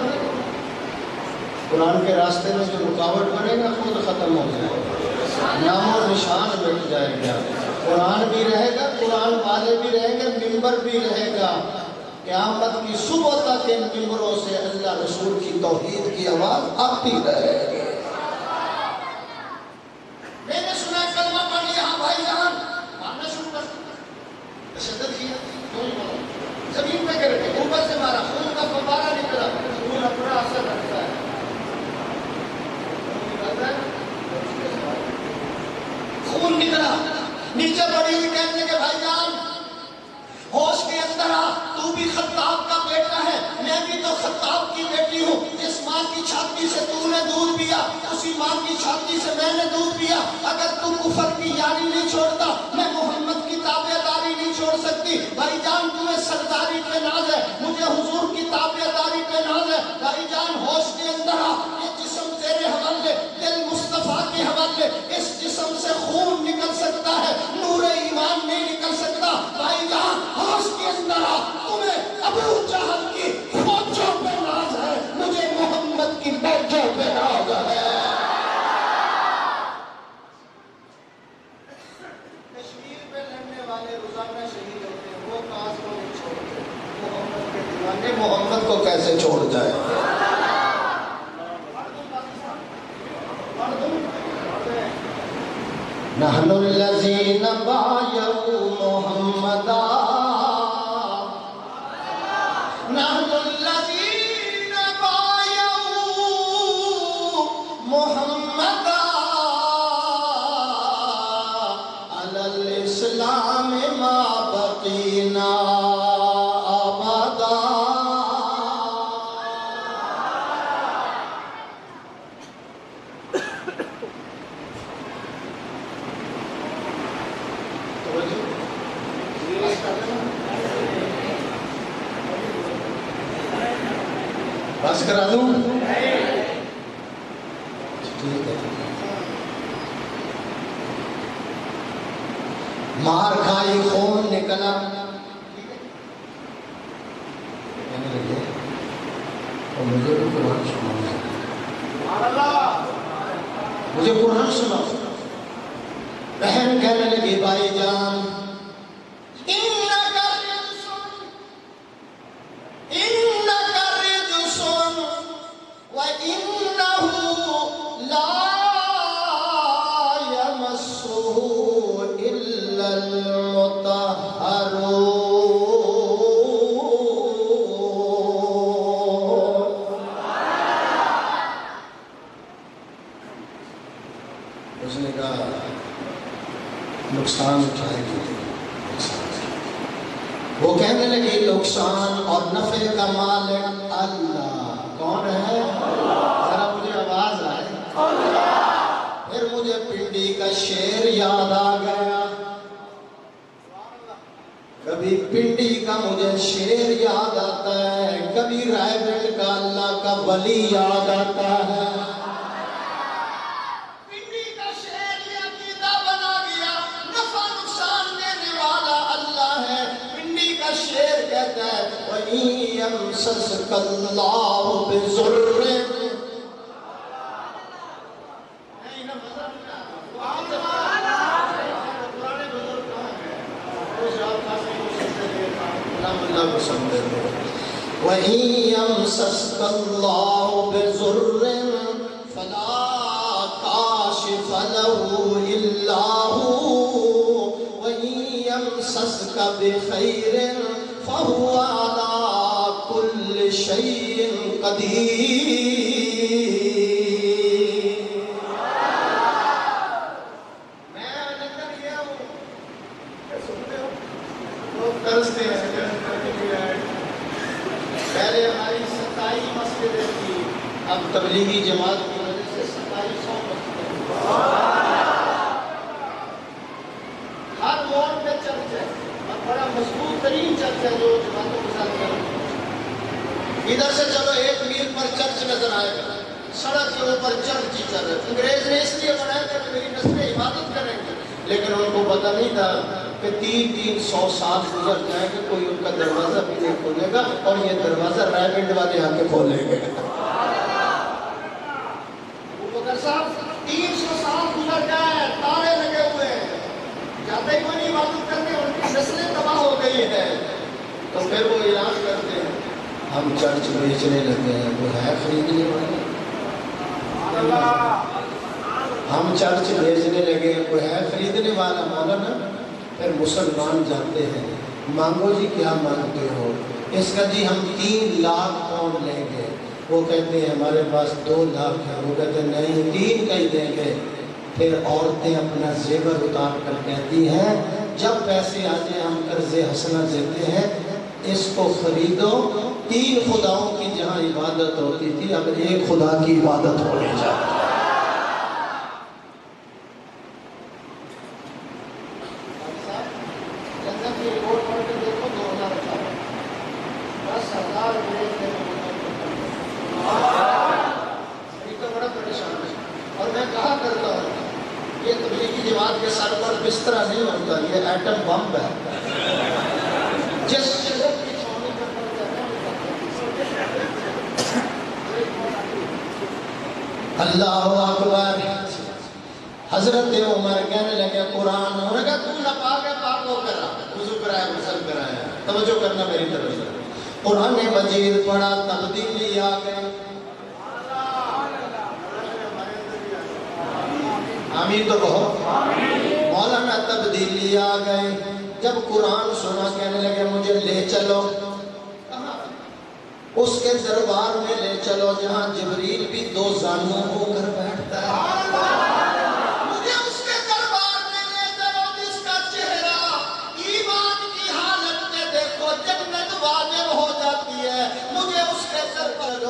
قرآن کے راستے میں جو رکاوٹ بنے گا خود ختم ہو جائے گا، نام و نشان مٹ جائے گا، قرآن بھی رہے گا، قرآن والے بھی رہیں گے، ممبر بھی رہے گا، قیامت کی صبح تک ان ممبروں سے اللہ رسول کی توحید کی آواز آتی رہے گی۔ میں نے سنا کلمہ پڑھ لیا، ہاں بھائی جان مارنا شروع کر دیا، تشدد کیا، زمین پہ گر گئے، اوپر سے مارا، خون کا فوارہ نکلا، خون اپنا اثر رکھتا ہے، خون نکلا، نیچے پڑی ہوئی کہنے کہ بھائی جان ہوش کے اندر آ، تو بھی خطاب کا بیٹا ہے، میں بھی تو خطاب کی بیٹی ہوں، جس ماں کی چھاتی سے تو نے دودھ پیا اسی ماں کی چھاتی سے میں نے دودھ پیا، اگر تو کفر کی یاری نہیں چھوڑتا میں محمد کی تابعداری نہیں چھوڑ سکتی۔ بھائی جان تمہیں سرداری پہ ناز ہے، مجھے حضور کی تابعداری پہ ناز ہے، بھائی جان ہوش کے اندر آ، یہ جسم تیرے حوالے، دل مصطفیٰ کے حوالے، اس جسم سے خون نکل سکتا ہے، نور ایمان نہیں نکل سکتا، بھائی جان ہوش کے اندر آ، تمہیں ابو جہل کی فوجوں پہ ناز ہے، مجھے محمد کی فوجوں پہ ناز ہے۔ کشمیر پہ لڑنے والے روزانہ شہید ہوتے ہیں، وہ کاز کو نہیں چھوڑتے، محمد کے دیوانے محمد کو کیسے چھوڑ جائے؟ نحن الذین بایعوا محمدا، نحن الذین بایعوا محمدا علی الاسلام ما بقینا ابدا۔ بس کرا دوں؟ ٹھیک ہے، مار کھائی خون نکلا، کہنے لگے اور مجھے بھی قرآن سناؤ، مجھے قرآن سناؤ۔ بہن کہنے لگی بھائی جان اس نے کہا نقصان اٹھائے گی، وہ کہنے لگی نقصان اور نفع کا مالک اللہ کون ہے؟ ذرا مجھے آواز آئے۔ پھر مجھے پنڈی کا شعر یاد آ گیا، کبھی پنڈی کا مجھے شعر یاد آتا ہے، کبھی رائے گنج کا اللہ کا ولی یاد آتا ہے۔ پنڈی کا شعر یہ عقیدہ بنا گیا نفع نقصان دینے والا اللہ ہے۔ پنڈی کا شعر کہتا ہے وَإِن يَمْسَسْكَ اللَّهُ بِضُرٍّ، وَإِن يَمْسَسْكَ اللَّهُ بِضُرٍّ فَلَا كَاشِفَ لَهُ إِلَّا هُوَ مسسك بخير فهو على كل شيء قدير. میں نکل گیا ہوں. سنتے ہو لوگ کرستے ہیں پہلے ہماری 27 مسجدیں تھی، اب تبلیغی جماعت کی وجہ سے 2700 مسجدیں. ہر موڑ پہ چرچ ہے اور بڑا مضبوط ترین چرچ ہے جو جماعتوں کے ساتھ چل رہا ہے. ادھر سے چلو 1 میل پر چرچ نظر آئے گا، سڑک کے اوپر چرچ ہی چل رہا ہے. انگریز نے اس لیے بنایا تھا کہ میری نسلیں عبادت کریں گے، لیکن ان کو پتہ نہیں تھا کہ 300 سال گزر جائیں گے، کوئی ان کا دروازہ بھی نہیں کھولے گا اور یہ دروازہ ریبنڈ والے آ کے کھولیں گے. صاحب 300 سال گزر جائے، تارے لگے ہوئے ہیں، جاتے ہی کوئی عبادت کرتے ہیں، ان کی نسلیں تباہ ہو گئی ہے. تو پھر وہ اعلان کرتے ہیں ہم چرچ بیچنے لگے ہیں. وہ ہے خریدنے والے؟ ہم چرچ بیچنے لگے، کوئی ہے خریدنے والا؟ مولانا پھر مسلمان جاتے ہیں، مانگو جی کیا مانگتے ہو؟ اس کا جی ہم 3 لاکھ پاؤنڈ لیں گے. وہ کہتے ہیں ہمارے پاس 2 لاکھ ہے. وہ کہتے ہیں نہیں 3 کا ہی دیں گے. پھر عورتیں اپنا زیور اتار کر کہتی ہیں جب پیسے آ جائیں ہم قرض حسنہ دیتے ہیں، اس کو خریدو. 3 خداؤں کی جہاں عبادت ہوتی تھی اب 1 خدا کی عبادت ہونے جاتی ہے. اور میں کہا کرتا ہوں یہ تبلیغی جماعت کے سر پر بستر نہیں ہوتا، یہ ایٹم بم ہے. جس شرک کی چھاؤنی پر پڑ جاتا ہے. اللہ اکبر. حضرت عمر کہنے لگے قرآن، انہوں نے کہا تم نہ پاک ہے، پاک ہو کرا، وضو کرایا، غسل کرایا. توجہ کرنا میری طرف سے. قرآن مجید پڑھا، تبدیلی آ گئی. آمین تو کہو. مولانا تبدیلی آ گئی. جب قرآن سنا کہنے لگے مجھے لے چلو. اس کے دربار میں لے چلو جہاں جبریل بھی 2 زانوں ہو کر بیٹھتا ہے. مجھے اس کے دربار میں لے چلو جس کا چہرہ ایمان کی حالت میں دیکھو جنت واجب ہو جاتی ہے. مجھے اس کے دربار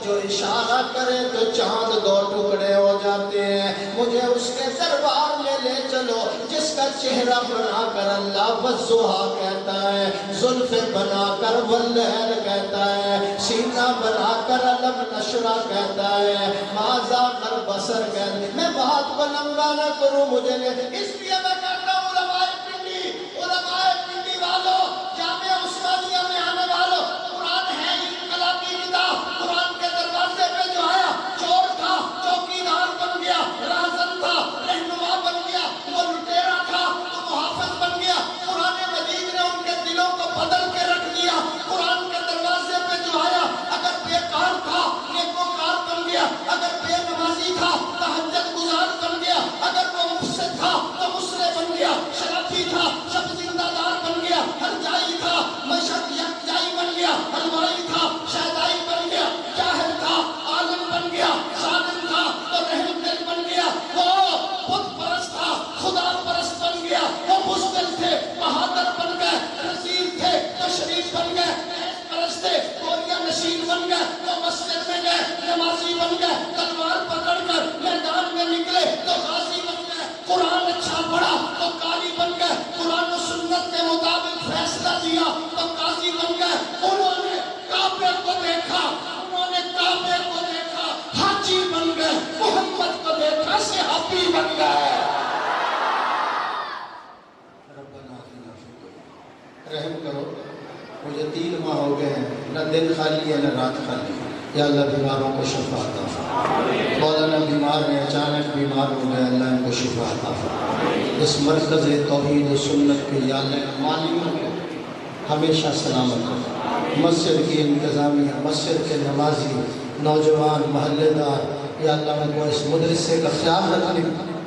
جو اشارہ کرے تو چاند 2 ٹکڑے ہو جاتے ہیں. مجھے اس کے دربار میں لے چلو جس کا چہرہ بنا کر اللہ والضحیٰ کہتا ہے، زلف بنا کر واللیل کہتا ہے، سینہ بنا کر علم نشرہ کہتا ہے، ماذا کر بصر کہتا ہے. میں بات کو لمبا نہ کروں، مجھے لے اس لیے میں کہتا ہوں علماء پنڈی والوں، جامعہ عثمانیہ میں آنے والوں، قرآن ہے انقلابی کتاب. قرآن کے دروازے پہ جو آیا چور تھا چوکیدار بن گیا، راہزن تھا رہنما بن گیا، وہ لٹیرا تھا تو محافظ بن گیا. قرآن مجید نے ان کے دلوں کو بدل کے رکھ دیا. قرآن کے دروازے پہ جو آیا اگر بیکار تھا نیکوکار بن گیا، اگر بے نمازی تھا تہجد گزار بن گیا، اگر وہ مفسد تھا تو مسلح بن گیا، شرابی تھا شب زندہ دار بن گیا، ہرجائی تھا مشہد یکجائی بن گیا، حلوائی تھا شہدائی بن گیا، جاہل تھا عالم بن گیا، ظالم تھا تو رحم دل بن گیا. وہ بت پرست تھا خدا پرست بن گیا، وہ بزدل تھے بہادر بن گئے، رزیل تھے تو شریف بن گئے، پرست تھے گوریہ نشین بن گئے، وہ مسجد میں گئے نمازی بن گئے، تلوار پکڑ کر میدان میں نکلے تو غازی بن گئے. قرآن اچھا پڑھا تو قاری بن گئے، قرآن و سنت کے مطابق فیصلہ دیا تو قاضی بن گئے. انہوں نے کعبے کو دیکھا، حاجی بن گئے، محمد کو دیکھا صحابی بن گئے. رحم کرو، مجھے 3 ماہ ہو گئے ہیں، نہ دن خالی ہے نہ رات خالی. یا اللہ بیماروں کو شفا عطا فرما. مولانا بیمار ہیں، اچانک بیمار ہو گئے، اللہ ان کو شفا عطا فرما. اس مرکز توحید و سنت کے یا اللہ مالیوں کو ہمیشہ سلامت رکھو. مسجد کی انتظامیہ، مسجد کے نمازی، نوجوان، محلے دار، یا اللہ ان کو اس مدرسے کا خیال رکھنے